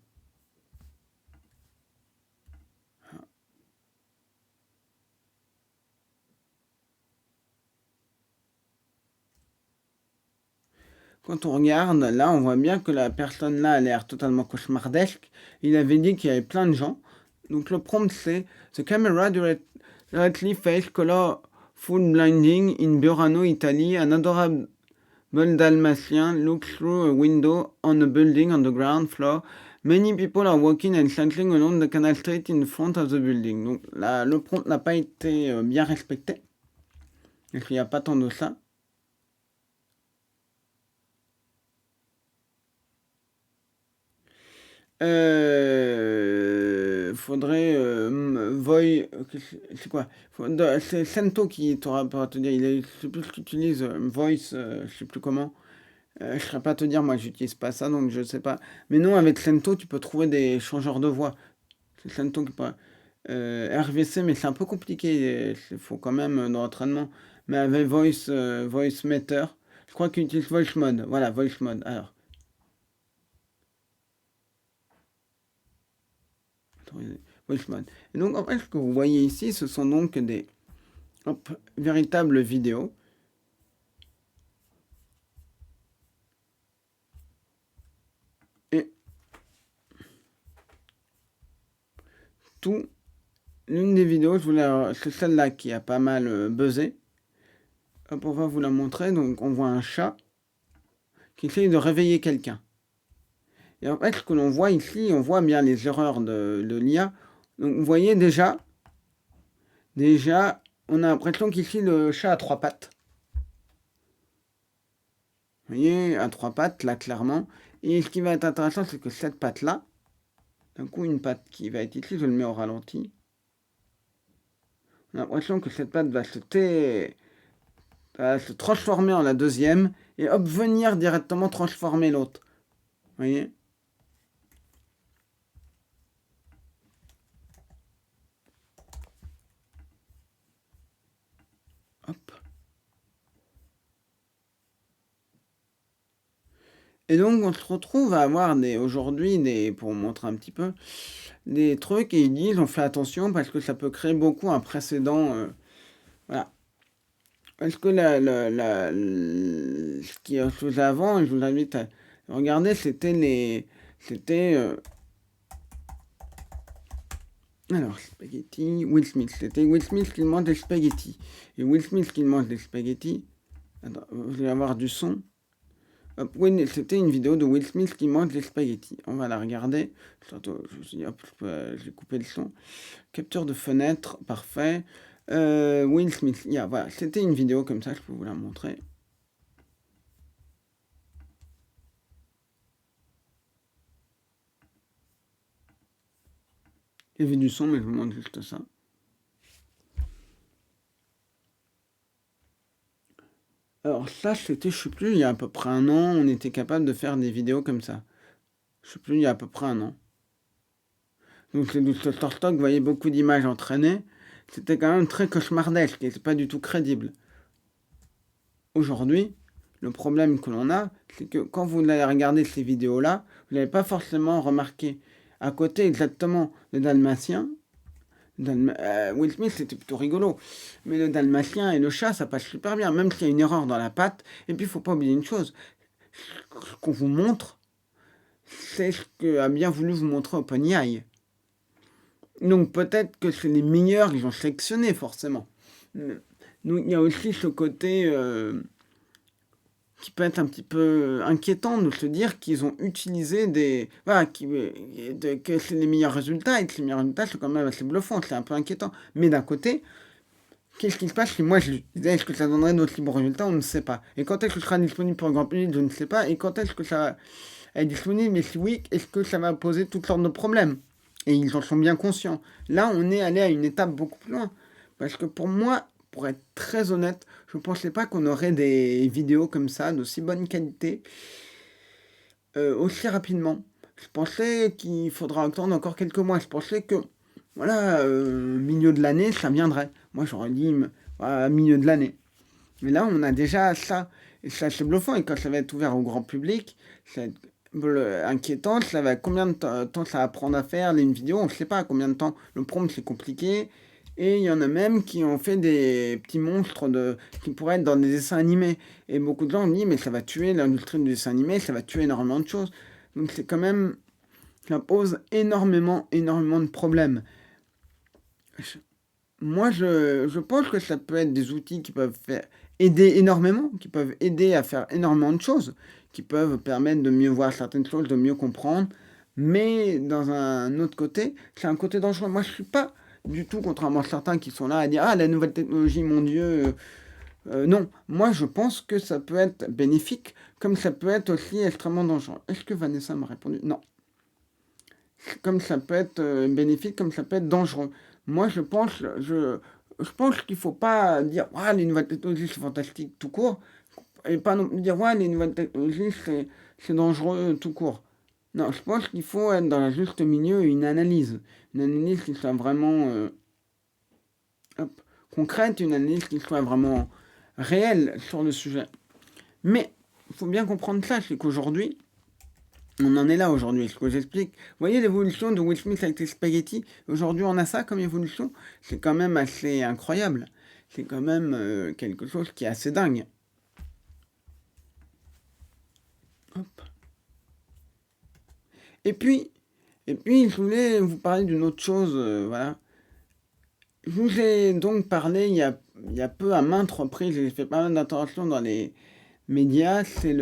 Quand on regarde, là, on voit bien que la personne là a l'air totalement cauchemardesque. Il avait dit qu'il y avait plein de gens. Donc le prompt c'est The camera directly face color full blinding in Burano, Italy. An adorable Dalmatien looks through a window on a building on the ground floor. Many people are walking and cycling along the canal street in front of the building. Donc là, le prompt n'a pas été bien respecté. Parce qu'il n'y a pas tant de ça. Faudrait c'est quoi? C'est Sento qui t'aura pas à te dire. Je sais plus ce qu'il utilise. Voice, je sais plus comment. Je serais pas à te dire. Moi, j'utilise pas ça, donc je sais pas. Mais non, avec Sento, tu peux trouver des changeurs de voix. C'est Sento qui peut. RVC, mais c'est un peu compliqué. Il faut quand même de l'entraînement. Mais avec Voice Meter, je crois qu'il utilise Voice Mode. Voilà, Voice Mode. Alors. Wishman. Et donc, en fait, ce que vous voyez ici, ce sont donc des véritables vidéos. Et surtout, l'une des vidéos, c'est celle-là qui a pas mal buzzé. Hop, on va vous la montrer. Donc, on voit un chat qui essaye de réveiller quelqu'un. Et en fait, ce que l'on voit ici, on voit bien les erreurs de l'IA. Donc, vous voyez déjà, on a l'impression qu'ici, le chat a 3 pattes. Vous voyez, à 3 pattes, là, clairement. Et ce qui va être intéressant, c'est que cette patte-là, d'un coup, une patte qui va être ici, je le mets au ralenti. On a l'impression que cette patte va se transformer en la deuxième, et hop, venir directement transformer l'autre. Vous voyez? Hop. Et donc, on se retrouve à avoir aujourd'hui, pour vous montrer un petit peu, des trucs, et ils disent, on fait attention parce que ça peut créer beaucoup un précédent. Voilà. Parce que ce qui se faisait avant, et je vous invite à regarder, alors, spaghetti, Will Smith. C'était Will Smith qui mange des spaghettis. Et Will Smith qui mange des spaghettis. Attends, vous allez avoir du son. Hop, oui, c'était une vidéo de Will Smith qui mange des spaghettis. On va la regarder. Surtout, je me suis dit, hop, j'ai coupé le son. Capture de fenêtre, parfait. Will Smith, voilà, c'était une vidéo comme ça, je peux vous la montrer. Il y avait du son, mais je vous montre juste ça. Alors ça, c'était, je sais plus, il y a à peu près un an, on était capable de faire des vidéos comme ça. Je sais plus, il y a à peu près un an. Donc c'est du Shutterstock, vous voyez beaucoup d'images entraînées. C'était quand même très cauchemardesque et c'est pas du tout crédible. Aujourd'hui, le problème que l'on a, c'est que quand vous allez regarder ces vidéos-là, vous n'allez pas forcément remarquer à côté exactement le dalmatien. Will Smith, c'était plutôt rigolo. Mais le dalmatien et le chat, ça passe super bien, même s'il y a une erreur dans la patte. Et puis, il ne faut pas oublier une chose. Ce qu'on vous montre, c'est ce qu'a bien voulu vous montrer OpenAI. Donc, peut-être que c'est les meilleurs qu'ils ont sélectionnés, forcément. Donc, il y a aussi ce côté qui peut être un petit peu inquiétant de se dire qu'ils ont utilisé que c'est les meilleurs résultats, et que les meilleurs résultats, c'est quand même assez bluffant, c'est un peu inquiétant. Mais d'un côté, qu'est-ce qui se passe si moi je disais, est-ce que ça donnerait d'autres bons résultats? On ne sait pas. Et quand est-ce que ce sera disponible pour le grand public? Je ne sais pas. Et quand est-ce que ça va être disponible? Et si oui, est-ce que ça va poser toutes sortes de problèmes? Et ils en sont bien conscients. Là, on est allé à une étape beaucoup plus loin. Parce que pour moi, pour être très honnête, je ne pensais pas qu'on aurait des vidéos comme ça, d'aussi bonne qualité, aussi rapidement. Je pensais qu'il faudra attendre encore quelques mois. Je pensais que, voilà, milieu de l'année, ça viendrait. Moi, j'aurais dit, voilà, milieu de l'année. Mais là, on a déjà ça. Et ça, c'est bluffant. Et quand ça va être ouvert au grand public, ça va être inquiétant. Ça va, combien de temps ça va prendre à faire une vidéo? On ne sait pas combien de temps. Le prompt, c'est compliqué. Et il y en a même qui ont fait des petits monstres qui pourraient être dans des dessins animés. Et beaucoup de gens ont dit, mais ça va tuer l'industrie du dessin animé, ça va tuer énormément de choses. Donc c'est quand même, ça pose énormément de problèmes. Moi, je pense que ça peut être des outils qui peuvent aider énormément, qui peuvent aider à faire énormément de choses, qui peuvent permettre de mieux voir certaines choses, de mieux comprendre. Mais dans un autre côté, c'est un côté dangereux. Moi, je suis pas du tout, contrairement à certains qui sont là à dire ah la nouvelle technologie, mon Dieu. Non, moi je pense que ça peut être bénéfique, comme ça peut être aussi extrêmement dangereux. Est-ce que Vanessa m'a répondu? Non. Comme ça peut être bénéfique, comme ça peut être dangereux. Moi je pense qu'il faut pas dire ah les nouvelles technologies c'est fantastique tout court, et pas non plus dire ouais les nouvelles technologies c'est dangereux tout court. Non, je pense qu'il faut être dans le juste milieu, une analyse qui soit vraiment hop, concrète, une analyse qui soit vraiment réelle sur le sujet. Mais il faut bien comprendre ça, c'est qu'aujourd'hui, on en est là aujourd'hui, ce que j'explique. Vous voyez l'évolution de Will Smith avec les spaghettis? Aujourd'hui, on a ça comme évolution. C'est quand même assez incroyable. C'est quand même quelque chose qui est assez dingue. Hop. Et puis, Et puis, je voulais vous parler d'une autre chose, voilà. Je vous ai donc parlé il y a peu à maintes reprises, j'ai fait pas mal d'interventions dans les médias, c'est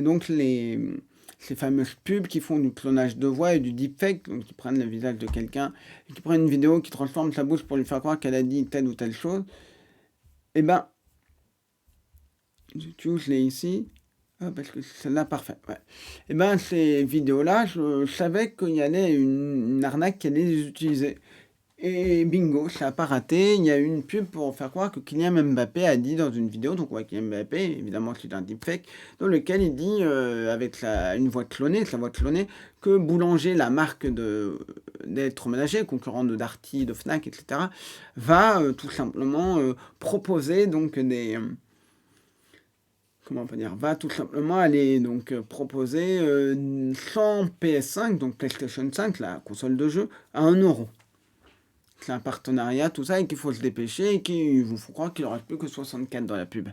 donc ces fameuses pubs qui font du clonage de voix et du deepfake, donc qui prennent le visage de quelqu'un, et qui prennent une vidéo, qui transforment sa bouche pour lui faire croire qu'elle a dit telle ou telle chose. Et ben, je l'ai ici. Ah, parce que c'est celle-là, parfait. Ouais. Et ben, ces vidéos-là, je savais qu'il y allait une arnaque qui allait les utiliser. Et bingo, ça n'a pas raté. Il y a eu une pub pour faire croire que Kylian Mbappé a dit dans une vidéo, donc ouais, Kylian Mbappé, évidemment c'est un deepfake, dans lequel il dit, avec une voix clonée, sa voix clonée, que Boulanger, la marque d'électroménager, concurrent de Darty, de Fnac, etc., va tout simplement proposer donc comment on peut dire, va tout simplement aller donc proposer 100 PS5, donc PlayStation 5, la console de jeu, à 1 €. C'est un partenariat, tout ça, et qu'il faut se dépêcher, et qu'il vous faut croire qu'il ne reste plus que 64 dans la pub.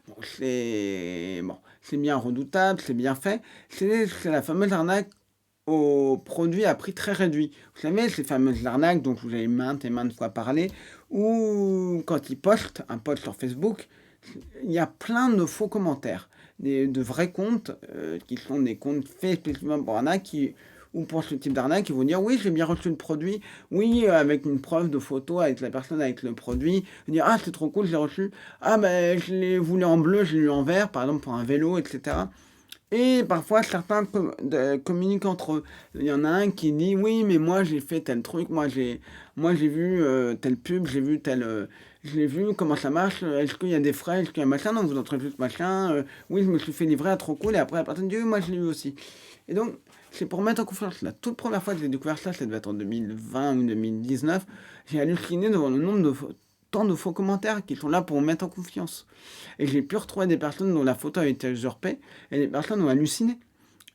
Bon, c'est bien redoutable, c'est bien fait. C'est la fameuse arnaque aux produits à prix très réduit. Vous savez, ces fameuses arnaques dont je vous avez maintes et maintes fois parlé, où quand ils postent un post sur Facebook, il y a plein de faux commentaires, de vrais comptes qui sont des comptes faits spécifiquement pour arnaque, ou pour ce type d'arnaque, qui vont dire oui, j'ai bien reçu le produit, oui, avec une preuve de photo avec la personne avec le produit, dire ah c'est trop cool, je l'ai reçu, ah ben je l'ai voulu en bleu, je l'ai eu en vert, par exemple pour un vélo, etc. Et parfois, certains communiquent entre eux. Il y en a un qui dit oui, mais moi j'ai fait tel truc, moi j'ai vu telle pub, j'ai vu je l'ai vu, comment ça marche, est-ce qu'il y a des frais, est-ce qu'il y a machin, non, vous entrez juste machin, oui, je me suis fait livrer, trop cool, et après la personne dit oui, moi je l'ai eu aussi. Et donc, c'est pour mettre en confiance. La toute première fois que j'ai découvert ça, ça devait être en 2020 ou 2019, j'ai halluciné devant le nombre tant de faux commentaires qui sont là pour me mettre en confiance. Et j'ai pu retrouver des personnes dont la photo a été usurpée, et des personnes ont halluciné.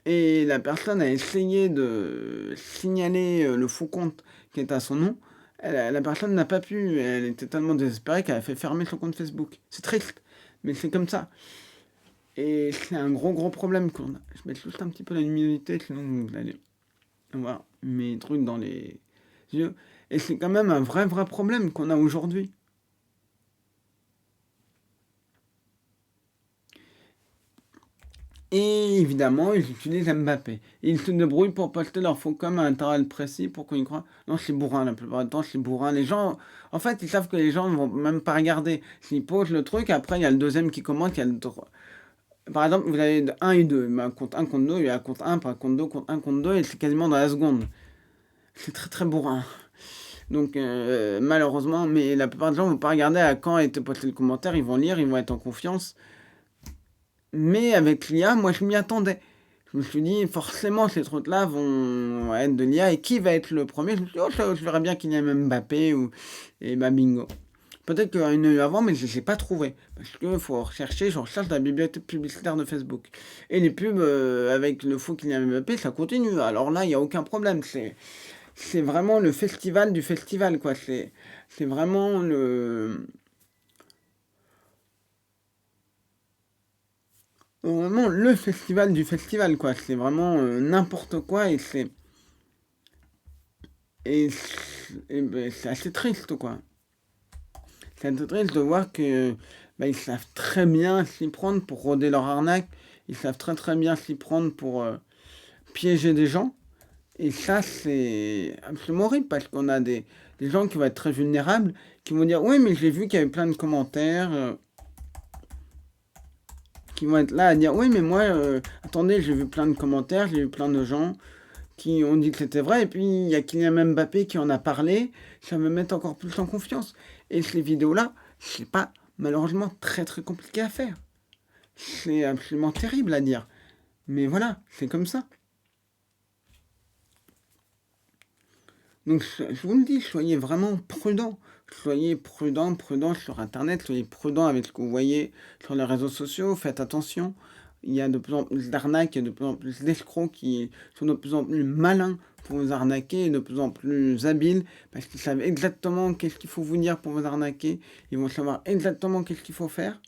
Et la personne a essayé de signaler le faux compte qui est à son nom. La personne n'a pas pu, elle était tellement désespérée qu'elle a fait fermer son compte Facebook. C'est triste, mais c'est comme ça. Et c'est un gros problème qu'on a. Je mets juste un petit peu la luminosité, sinon vous allez voir mes trucs dans les yeux. Et c'est quand même un vrai problème qu'on a aujourd'hui. Et évidemment, ils utilisent Mbappé. Ils se débrouillent pour poster leur faux com à un intervalle précis pour qu'on y croit. Non, c'est bourrin, la plupart du temps, c'est bourrin. Les gens, en fait, ils savent que les gens ne vont même pas regarder. S'ils posent le truc, après, il y a le deuxième qui commente, il y a le par exemple, vous avez 1 et 2, mais un compte 1, compte 2, il y a un compte 1, par un compte 2, compte 1, compte 2, et c'est quasiment dans la seconde. C'est très bourrin. Donc, malheureusement, mais la plupart des gens ne vont pas regarder à quand a été posté le commentaire, ils vont lire, ils vont être en confiance. Mais avec l'IA, moi je m'y attendais. Je me suis dit, forcément, ces trucs-là vont être de l'IA. Et qui va être le premier? Je me suis dit, oh, je verrais bien qu'il y ait même Mbappé et bah bingo. Peut-être qu'il y en a eu avant, mais je ne les ai pas trouvés. Parce qu'il faut rechercher, je recherche la bibliothèque publicitaire de Facebook. Et les pubs avec le faux Kylian Mbappé, ça continue. Alors là, il n'y a aucun problème. C'est vraiment le festival du festival, quoi. C'est vraiment le festival du festival, quoi. C'est vraiment n'importe quoi et ben, c'est assez triste, quoi. C'est assez triste de voir que ils savent très bien s'y prendre pour rôder leur arnaque. Ils savent très bien s'y prendre pour piéger des gens. Et ça, c'est absolument horrible parce qu'on a des gens qui vont être très vulnérables, qui vont dire oui, mais j'ai vu qu'il y avait plein de commentaires. Qui vont être là à dire oui mais moi attendez, j'ai vu plein de commentaires, j'ai vu plein de gens qui ont dit que c'était vrai, et puis il y a Kylian Mbappé qui en a parlé, ça me met encore plus en confiance. Et ces vidéos-là, c'est pas malheureusement très compliqué à faire. C'est absolument terrible à dire. Mais voilà, c'est comme ça. Donc je vous le dis, soyez vraiment prudents. Soyez prudents sur Internet, soyez prudents avec ce que vous voyez sur les réseaux sociaux, faites attention. Il y a de plus en plus d'arnaques, il y a de plus en plus d'escrocs qui sont de plus en plus malins pour vous arnaquer et de plus en plus habiles parce qu'ils savent exactement qu'est-ce qu'il faut vous dire pour vous arnaquer. Ils vont savoir exactement qu'est-ce qu'il faut faire.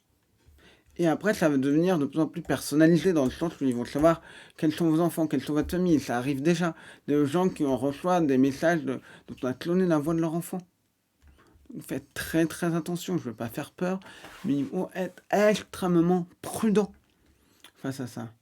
Et après, ça va devenir de plus en plus personnalisé dans le sens où ils vont savoir quels sont vos enfants, quelle sont votre famille. Ça arrive déjà de gens qui reçoivent des messages dont on a cloné la voix de leur enfant. Donc faites très très attention, je ne veux pas faire peur, mais il faut être extrêmement prudent face à ça.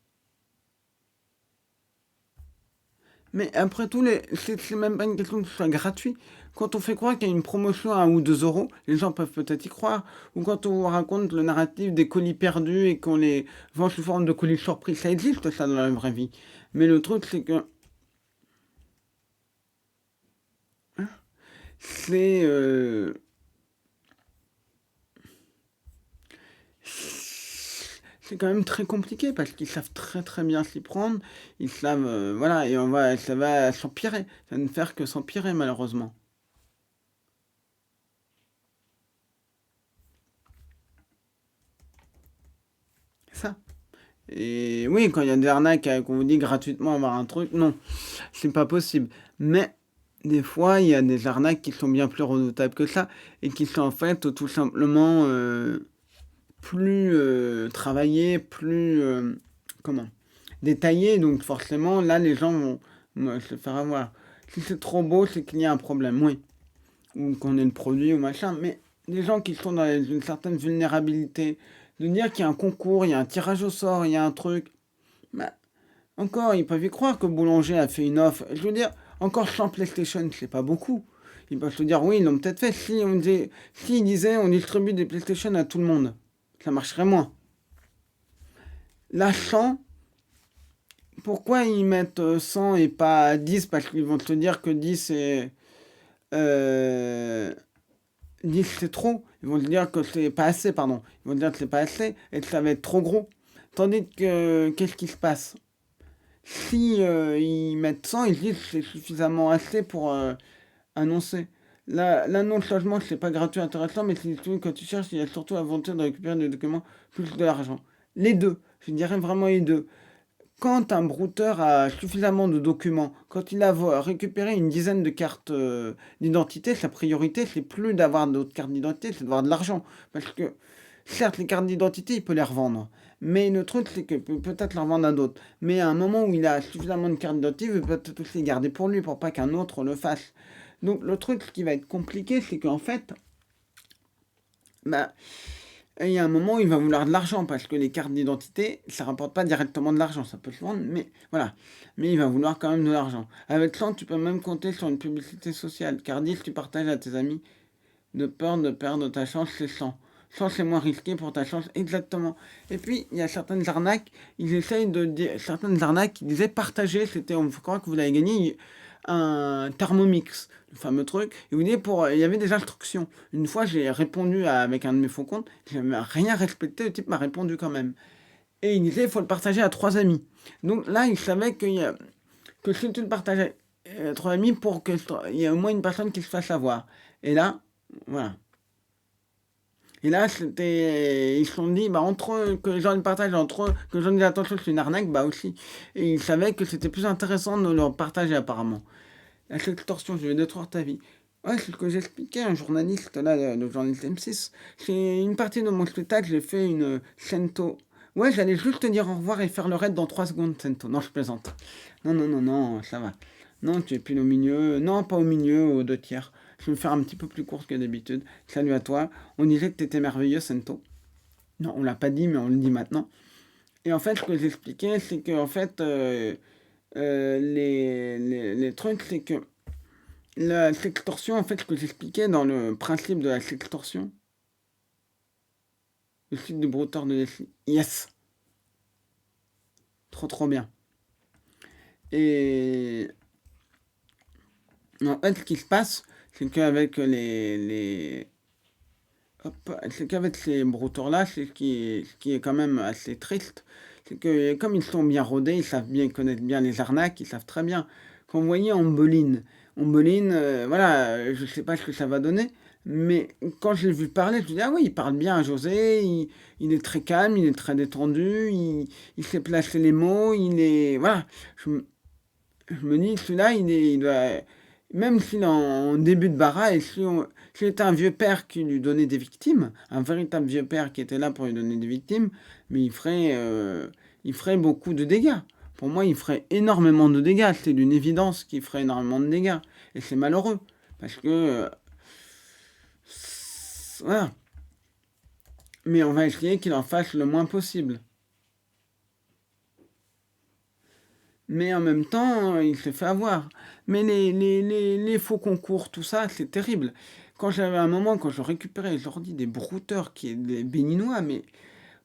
Mais après tout, c'est même pas une question que ce soit gratuit. Quand on fait croire qu'il y a une promotion à 1 ou 2 euros, les gens peuvent peut-être y croire. Ou quand on raconte le narratif des colis perdus et qu'on les vend sous forme de colis surprise, ça existe ça dans la vraie vie. Mais le truc, c'est que c'est c'est quand même très compliqué parce qu'ils savent très très bien s'y prendre. Ils savent, voilà, et ça va s'empirer. Ça ne faire que s'empirer malheureusement. C'est ça. Et oui, quand il y a des arnaques qu'on vous dit gratuitement avoir un truc, non, c'est pas possible. Mais des fois, il y a des arnaques qui sont bien plus redoutables que ça et qui sont en fait tout simplement plus travaillées, plus comment détaillées. Donc forcément, là, les gens vont se faire avoir. Si c'est trop beau, c'est qu'il y a un problème, oui. Ou qu'on ait le produit ou machin. Mais les gens qui sont dans une certaine vulnérabilité, de dire qu'il y a un concours, il y a un tirage au sort, il y a un truc. Bah, encore, ils peuvent y croire que Boulanger a fait une offre. Je veux dire, encore sans PlayStation, c'est pas beaucoup. Ils peuvent se dire, oui, ils l'ont peut-être fait. Si ils disaient, on distribue des PlayStation à tout le monde, ça marcherait moins. Là, 100, pourquoi ils mettent 100 et pas 10? Parce qu'ils vont te dire que 10 c'est... Euh, 10 c'est trop. Ils vont te dire que c'est pas assez, pardon. Ils vont te dire que c'est pas assez et que ça va être trop gros. Tandis que, qu'est-ce qui se passe? Si ils mettent 100, ils disent que c'est suffisamment assez pour annoncer. Là, non seulement c'est pas gratuit intéressant, mais c'est tout que tu cherches, il y a surtout la volonté de récupérer des documents plus de l'argent. Les deux, je dirais vraiment les deux. Quand un brouteur a suffisamment de documents, quand il a récupéré une dizaine de cartes d'identité, sa priorité, c'est plus d'avoir d'autres cartes d'identité, c'est d'avoir de l'argent. Parce que, certes, les cartes d'identité, il peut les revendre. Mais le truc, c'est que peut-être les revendre à d'autres. Mais à un moment où il a suffisamment de cartes d'identité, il peut peut-être aussi les garder pour lui, pour pas qu'un autre le fasse. Donc, le truc, ce qui va être compliqué, c'est qu'en fait, bah, il y a un moment où il va vouloir de l'argent parce que les cartes d'identité, ça rapporte pas directement de l'argent, ça peut se vendre, mais voilà. Mais il va vouloir quand même de l'argent. Avec 100, tu peux même compter sur une publicité sociale, car 10, tu partages à tes amis de peur de perdre ta chance, c'est 100. 100, c'est moins risqué pour ta chance, exactement. Et puis, il y a certaines arnaques, ils essayent de dire, certaines arnaques, ils disaient partager, c'était, on croit que vous l'avez gagné, un Thermomix, le fameux truc. Et vous dites, il y avait des instructions. Une fois, j'ai répondu avec un de mes faux comptes, je n'avais rien respecté, le type m'a répondu quand même. Et il disait, il faut le partager à 3 amis. Donc là, il savait que si tu le partageais à 3 amis, pour qu'il y ait au moins une personne qui se fasse avoir. Et là, voilà. Et là, ils se sont dit, bah, entre eux, que les gens le partagent entre eux, que les gens disent attention, c'est une arnaque, bah aussi. Et ils savaient que c'était plus intéressant de le partager apparemment. La sextorsion, je vais détruire ta vie. Ouais, c'est ce que j'expliquais à un journaliste, là, le journaliste M6. C'est une partie de mon spectacle, j'ai fait une Sento. Ouais, j'allais juste te dire au revoir et faire le raid dans 3 secondes, Sento. Non, je plaisante. Non, non, non, non, ça va. Non, tu es pile au milieu. Non, pas au milieu, aux 2 tiers. Je vais me faire un petit peu plus court que d'habitude. Salut à toi. On disait que t'étais merveilleux, Sento. Non, on l'a pas dit, mais on le dit maintenant. Et en fait, ce que j'expliquais, c'est que, en fait, les trucs, c'est que la sextorsion, en fait, ce que j'expliquais dans le principe de la sextorsion, le site du brouteur de Leslie. Yes! Trop trop bien. Et en fait, ce qui se passe, c'est qu'avec c'est qu'avec ces brouteurs-là, c'est ce qui est quand même assez triste, c'est que comme ils sont bien rodés, ils savent bien, ils connaissent bien les arnaques, ils savent très bien. Quand vous voyez Ombeline, voilà, je sais pas ce que ça va donner, mais quand je l'ai vu parler, je me dis, ah oui, il parle bien à José, il est très calme, il est très détendu, il sait placer les mots, il est... Voilà, je me dis, celui-là, Même s'il est en début de bara, et si c'était un vieux père qui lui donnait des victimes, un véritable vieux père qui était là pour lui donner des victimes, mais il ferait beaucoup de dégâts. Pour moi, il ferait énormément de dégâts. C'est d'une évidence qu'il ferait énormément de dégâts. Et c'est malheureux. Parce que... voilà. Mais on va essayer qu'il en fasse le moins possible. Mais en même temps, il se fait avoir. Mais les faux concours, tout ça, c'est terrible. Quand j'avais un moment, quand je récupérais les ordi des brouteurs, qui est des béninois, mais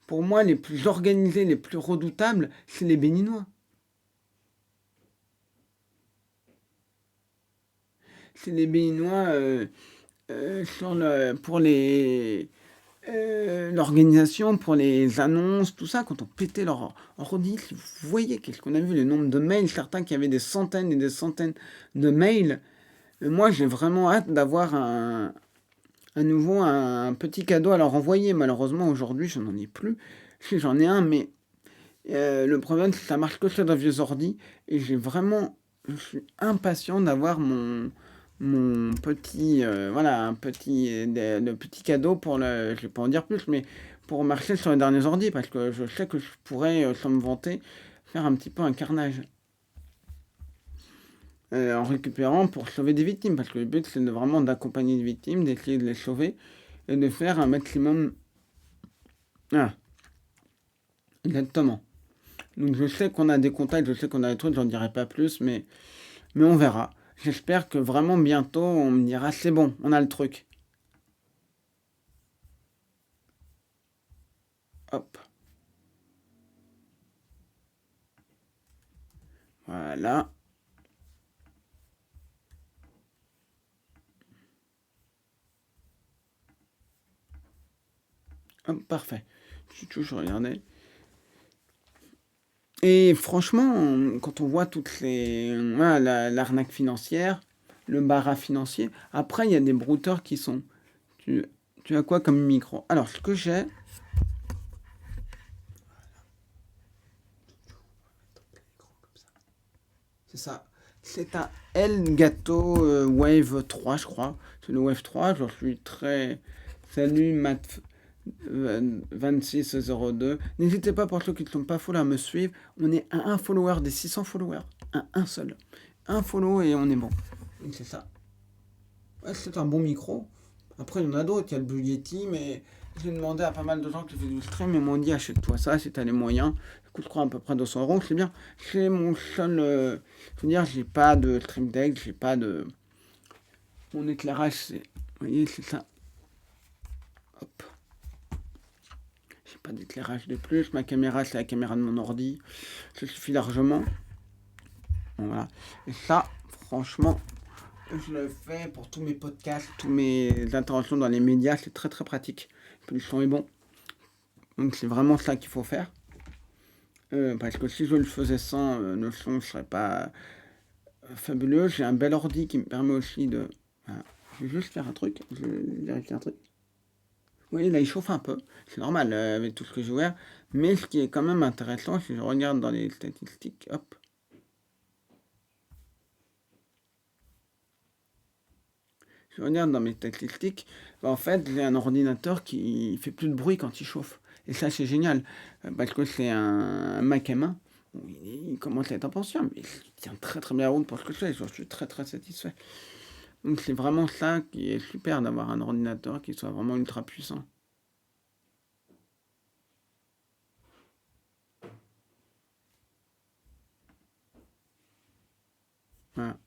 pour moi, les plus organisés, les plus redoutables, c'est les béninois. C'est les béninois pour l'organisation, pour les annonces, tout ça, quand on pétait leur ordi, si vous voyez qu'est-ce qu'on a vu, le nombre de mails, certains qui avaient des centaines et des centaines de mails. Moi, j'ai vraiment hâte d'avoir à nouveau un petit cadeau à leur envoyer. Malheureusement, aujourd'hui, je n'en ai plus. Si j'en ai un, mais le problème, c'est que ça marche que sur de vieux ordi. Et je suis impatient d'avoir mon petit, voilà, le petit cadeau pour je vais pas en dire plus, mais pour marcher sur les derniers ordi, parce que je sais que je pourrais, sans me vanter, faire un petit peu un carnage. En récupérant pour sauver des victimes, parce que le but, c'est vraiment d'accompagner les victimes, d'essayer de les sauver, et de faire un maximum... Ah, exactement. Donc je sais qu'on a des contacts, je sais qu'on a des trucs, j'en dirai pas plus, mais on verra. J'espère que vraiment bientôt on me dira c'est bon, on a le truc. Hop, voilà. Hop, parfait. Je toujours regardé. Et franchement, quand on voit toutes voilà, l'arnaque financière, le barat financier, après il y a des brouteurs qui sont... Tu, tu as quoi comme micro? Alors ce que j'ai, c'est ça. C'est un Elgato Wave 3, je crois. C'est le Wave 3, j'en suis très... Salut Matt 2602. N'hésitez pas pour ceux qui ne sont pas follow à me suivre. On est à un follower des 600 followers. Un seul. Un follow et on est bon. Donc c'est ça. Ouais, c'est un bon micro. Après, il y en a d'autres. Il y a le Blue Yeti, mais j'ai demandé à pas mal de gens qui font du stream et m'ont dit achète-toi ça si t'as les moyens. Ça coûte, je crois, à peu près 200 €. C'est bien. C'est mon seul. Je veux dire, j'ai pas de stream deck, j'ai pas de. Mon éclairage, c'est. Vous voyez, c'est ça. Hop. J'ai pas d'éclairage de plus. Ma caméra, c'est la caméra de mon ordi. Ça suffit largement. Bon, voilà. Et ça, franchement, je le fais pour tous mes podcasts, tous mes interventions dans les médias. C'est très très pratique. Puis le son est bon. Donc c'est vraiment ça qu'il faut faire. Parce que si je le faisais sans, le son ne serait pas fabuleux. J'ai un bel ordi qui me permet aussi de... Voilà. Je vais juste faire un truc. Je vais vérifier un truc. Oui, là il chauffe un peu. C'est normal avec tout ce que j'ai ouvert. Mais ce qui est quand même intéressant, si je regarde dans les statistiques, hop. Je regarde dans mes statistiques, bah, en fait, j'ai un ordinateur qui fait plus de bruit quand il chauffe. Et ça, c'est génial, parce que c'est un Mac M1. Bon, il commence à être inconscient, mais il tient très très bien la route pour ce que c'est. Je suis très très satisfait. Donc c'est vraiment ça qui est super d'avoir un ordinateur qui soit vraiment ultra puissant. Voilà.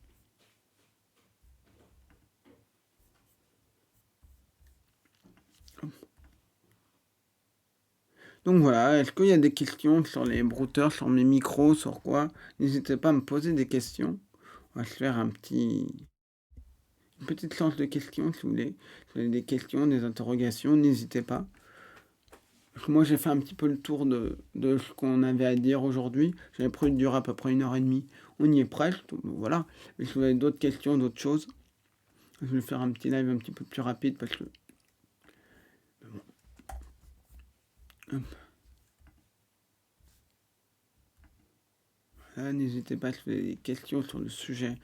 Donc voilà, est-ce qu'il y a des questions sur les brouteurs, sur mes micros, sur quoi? N'hésitez pas à me poser des questions. On va se faire une petite séance de questions si vous voulez. Si vous avez des questions, des interrogations, n'hésitez pas. Moi, j'ai fait un petit peu le tour de ce qu'on avait à dire aujourd'hui. J'avais prévu de durer à peu près 1 h 30. On y est presque, donc voilà. Mais si vous avez d'autres questions, d'autres choses, je vais faire un petit live un petit peu plus rapide parce que... Hop, voilà, n'hésitez pas si vous avez des questions sur le sujet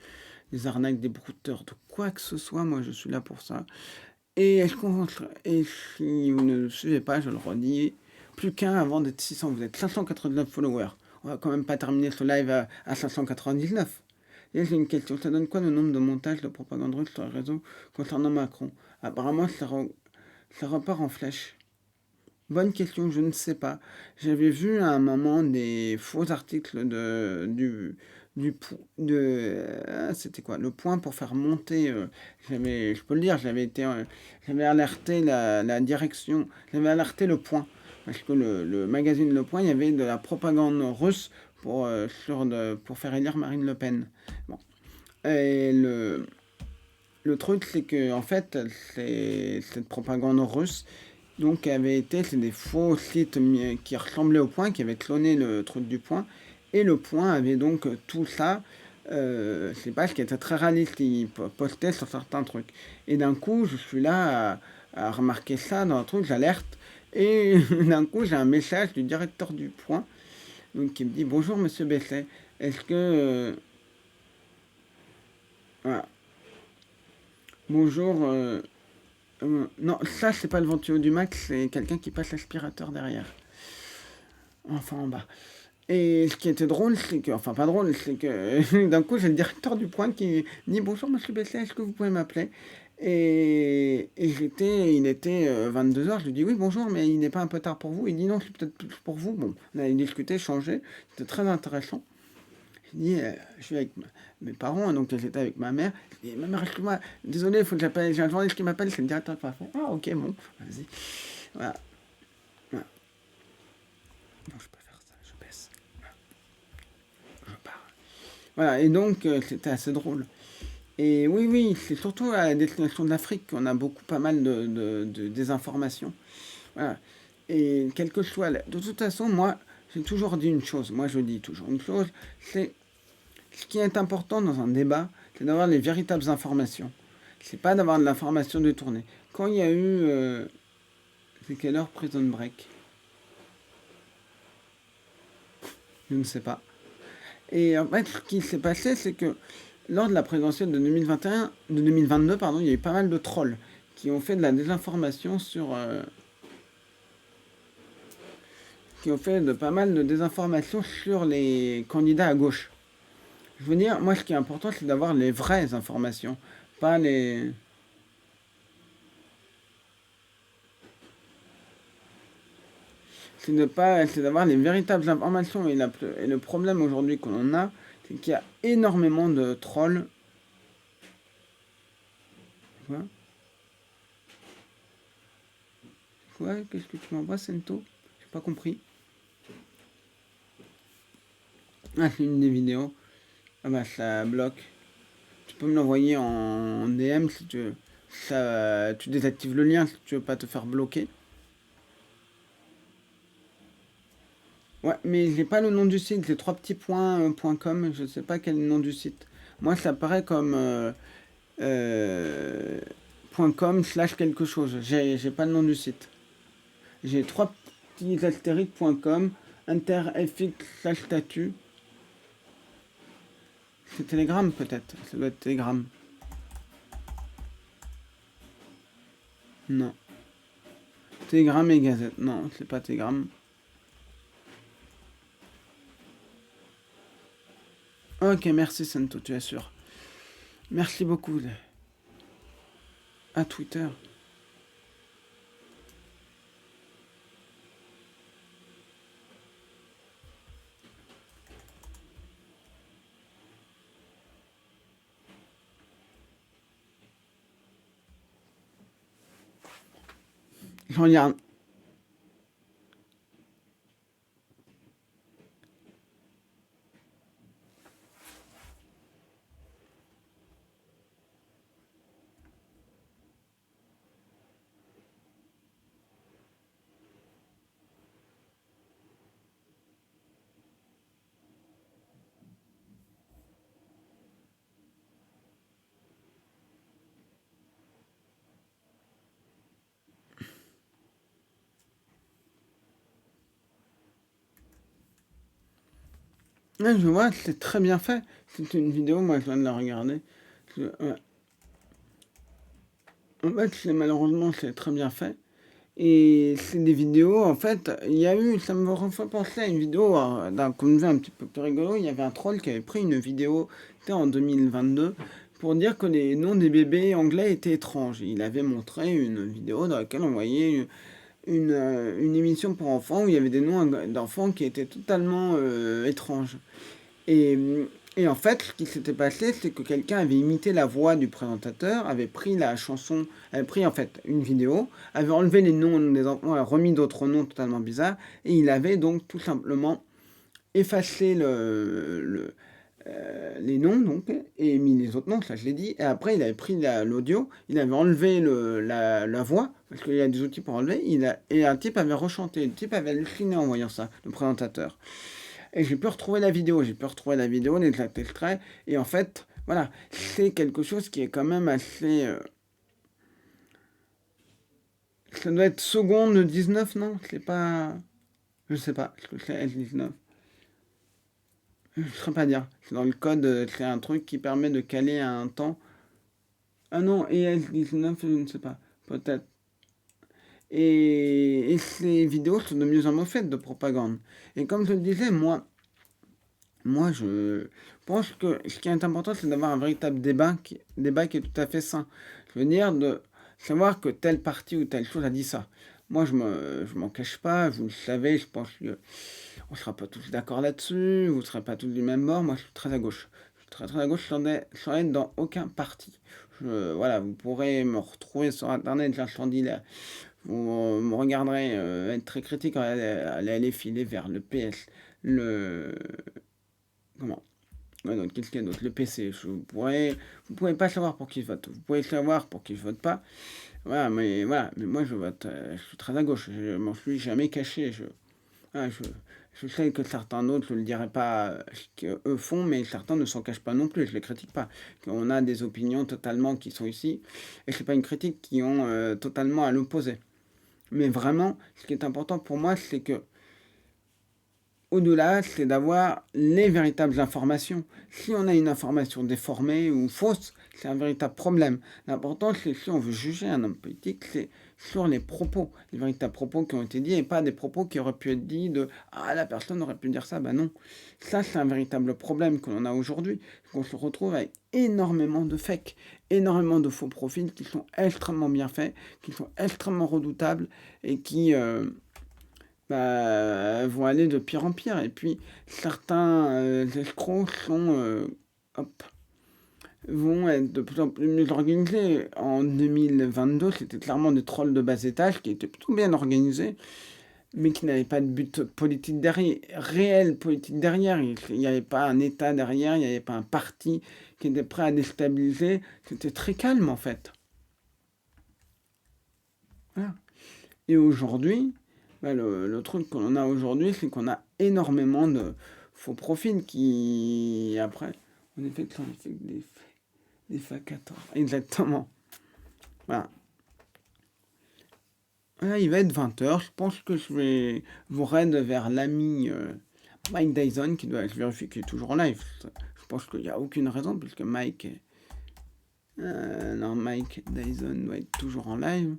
des arnaques, des brouteurs, de quoi que ce soit, moi je suis là pour ça. Et si vous ne le suivez pas, je le redis, plus qu'un avant d'être 600, vous êtes 589 followers. On va quand même pas terminer ce live à 599. Et j'ai une question, ça donne quoi le nombre de montages de propagande russe sur les réseaux concernant Macron? Apparemment, ça repart en flèche. Bonne question, je ne sais pas. J'avais vu à un moment des faux articles c'était quoi? Le Point pour faire monter. Je peux le dire, j'avais alerté la direction, j'avais alerté le Point parce que le magazine Le Point, il y avait de la propagande russe pour faire élire Marine Le Pen. Bon. Et le truc, c'est que en fait, cette propagande russe, donc c'est des faux sites qui ressemblaient au Point, qui avaient cloné le truc du Point, et le Point avait donc tout ça, c'est pas ce qui était très réaliste, il postait sur certains trucs. Et d'un coup, je suis là à remarquer ça dans un truc, j'alerte, et d'un coup, j'ai un message du directeur du Point, donc qui me dit bonjour Monsieur Besset, est-ce que voilà. Bonjour. Non, ça c'est pas le ventilo du Mac, c'est quelqu'un qui passe l'aspirateur derrière. Enfin en bas. Et ce qui était drôle, c'est que, enfin pas drôle, c'est que d'un coup j'ai le directeur du Point qui me dit bonjour Monsieur Besset, est-ce que vous pouvez m'appeler? Il était 22h, je lui dis oui bonjour, mais il n'est pas un peu tard pour vous? Il dit non, c'est peut-être plus pour vous. Bon, on a discuté, changé, c'était très intéressant. Je suis avec mes parents, donc j'étais avec ma mère. Et ma mère, excuse-moi, désolé, il faut que j'appelle. J'ai un journaliste qui m'appelle, c'est le directeur de parfait. Ah, ok, bon, vas-y. Voilà. Voilà. Non, je peux faire ça, je baisse. Voilà. Je pars. Voilà, et donc c'était assez drôle. Et oui, oui, c'est surtout à la destination de l'Afrique qu'on a pas mal de désinformation. Voilà. Et quel que soit. De toute façon, moi, j'ai toujours dit une chose. Moi, je dis toujours une chose. C'est ce qui est important dans un débat, c'est d'avoir les véritables informations. C'est pas d'avoir de l'information détournée. Quand il y a eu. C'est quelle heure Prison Break? Je ne sais pas. Et en fait, ce qui s'est passé, c'est que lors de la présidentielle de 2021, de 2022, pardon, il y a eu pas mal de trolls qui ont fait de la désinformation qui ont fait de pas mal de désinformation sur les candidats à gauche. Je veux dire, moi, ce qui est important, c'est d'avoir les vraies informations, pas les. C'est d'avoir les véritables informations. Et le problème aujourd'hui qu'on a, c'est qu'il y a énormément de trolls. Quoi? Quoi? Qu'est-ce que tu m'envoies, Sento? J'ai pas compris. Ah, c'est une des vidéos. Ah bah ça bloque. Tu peux me l'envoyer en DM si tu veux. Tu désactives le lien si tu veux pas te faire bloquer. Ouais, mais j'ai pas le nom du site, c'est trois petits points.com, je sais pas quel est le nom du site. Moi, ça paraît comme euh, .com slash quelque chose. J'ai pas le nom du site. J'ai trois petits astériques.com, interfx slash statut. C'est Telegram peut-être. Ça doit être Telegram. Non. Telegram et Gazette. Non, c'est pas Telegram. Ok, merci Santo, tu es sûr. Merci beaucoup. À Twitter. Je regarde. Ouais, je vois, c'est très bien fait. C'est une vidéo, moi je viens de la regarder. Ouais. En fait, malheureusement, c'est très bien fait. Et c'est des vidéos, en fait, il y a eu, ça me refait penser à une vidéo d'un point de vue un petit peu plus rigolo. Il y avait un troll qui avait pris une vidéo, c'était en 2022, pour dire que les noms des bébés anglais étaient étranges. Il avait montré une vidéo dans laquelle on voyait une émission pour enfants où il y avait des noms d'enfants qui étaient totalement étranges. Et, et en fait, ce qui s'était passé, c'est que quelqu'un avait imité la voix du présentateur, avait pris la chanson, avait pris en fait une vidéo, avait enlevé les noms des enfants, avait remis d'autres noms totalement bizarres, et il avait donc tout simplement effacé les noms donc, et mis les autres noms, ça je l'ai dit, et après il avait pris l'audio, il avait enlevé la voix, parce qu'il y a des outils pour enlever, et un type avait rechanté, le type avait halluciné en voyant ça, le présentateur. Et j'ai pu retrouver la vidéo, les extraits, et en fait, voilà, c'est quelque chose qui est quand même assez... ça doit être seconde 19, non? C'est pas... Je sais pas, ce que c'est S19. Je ne saurais pas dire. C'est dans le code, c'est un truc qui permet de caler un temps. Ah non, et S19, je ne sais pas. Peut-être. Et ces vidéos sont de mieux en mieux faites de propagande. Et comme je le disais, moi, je pense que ce qui est important, c'est d'avoir un véritable débat qui est tout à fait sain. Je veux dire, de savoir que telle partie ou telle chose a dit ça. Moi, je m'en cache pas, vous le savez, je pense que on sera pas tous d'accord là-dessus, vous ne serez pas tous du même bord. Moi, je suis très à gauche. Je suis très très à gauche, sans être dans aucun parti. Voilà, vous pourrez me retrouver sur Internet, j'incendie là. Vous me regarderez être très critique à la LFI, les Verts, le PS, le... Comment? Ouais, donc, qu'est-ce qu'il y a d'autre? Le PC. Vous pourrez pas savoir pour qui je vote. Vous pouvez savoir pour qui je vote pas. Voilà, mais moi je vote. Je suis très à gauche. Je m'en suis jamais caché. Voilà, je sais que certains d'autres, je ne le dirai pas ce qu'eux font, mais certains ne s'en cachent pas non plus. Je ne les critique pas. On a des opinions totalement qui sont ici, et c'est pas une critique qui ont totalement à l'opposé. Mais vraiment, ce qui est important pour moi, c'est que au-delà, c'est d'avoir les véritables informations. Si on a une information déformée ou fausse, c'est un véritable problème. L'important, c'est si on veut juger un homme politique, c'est sur les propos, les véritables propos qui ont été dits et pas des propos qui auraient pu être dits de ah, la personne aurait pu dire ça. Ben non. Ça, c'est un véritable problème que l'on a aujourd'hui. On se retrouve avec énormément de fakes, énormément de faux profils qui sont extrêmement bien faits, qui sont extrêmement redoutables et qui vont aller de pire en pire. Et puis, certains escrocs hop, vont être de plus en plus mieux organisés. En 2022, c'était clairement des trolls de bas étage qui étaient plutôt bien organisés, mais qui n'avaient pas de but politique derrière, réel politique derrière. Il n'y avait pas un État derrière, il n'y avait pas un parti qui était prêt à déstabiliser. C'était très calme, en fait. Voilà. Et aujourd'hui, le truc qu'on a aujourd'hui, c'est qu'on a énormément de faux profils qui, après, on effet, on fait des facateurs. Exactement. Voilà. Voilà, il va être 20h. Je pense que je vais vous raid vers l'ami Mike Dyson, qui doit, je vérifie qu'il est toujours en live. Je pense qu'il n'y a aucune raison, puisque Mike, non, Mike Dyson doit être toujours en live.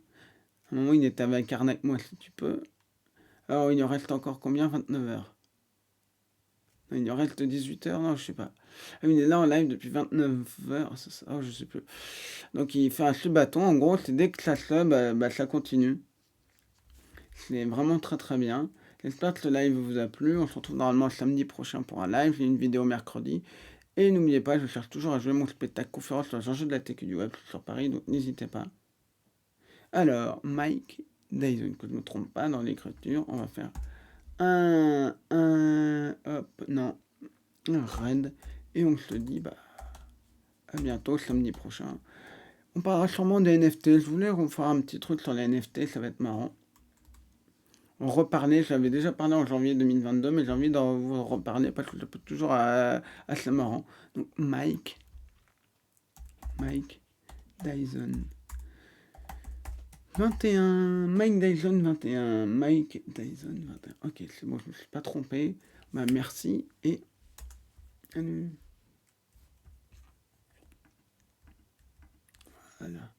À un moment, il était avec Arnaque, moi, si tu peux. Alors, il en reste encore combien? 29h. Il en reste 18h, non, je sais pas. Ah, il est là en live depuis 29h, oh, je sais plus. Donc, il fait un sub-bâton. En gros, c'est dès que ça sub, ça continue. C'est vraiment très très bien. J'espère que le live vous a plu. On se retrouve normalement samedi prochain pour un live. J'ai une vidéo mercredi. Et n'oubliez pas, je cherche toujours à jouer mon spectacle conférence sur les enjeux de la tech et du web sur Paris, donc n'hésitez pas. Alors, Mike Dyson, que je ne me trompe pas dans l'écriture, on va faire hop, non, un raid. Et on se dit, à bientôt, samedi prochain. On parlera sûrement des NFT. Je voulais refaire un petit truc sur les NFT, ça va être marrant. On reparler, j'avais déjà parlé en janvier 2022, mais j'ai envie d'en vous reparler parce que ça peut toujours assez marrant. Donc, Mike Dyson 21, Mike Dyson 21, Mike Dyson 21. Ok, c'est bon, je me suis pas trompé. Merci et... Salut. Voilà.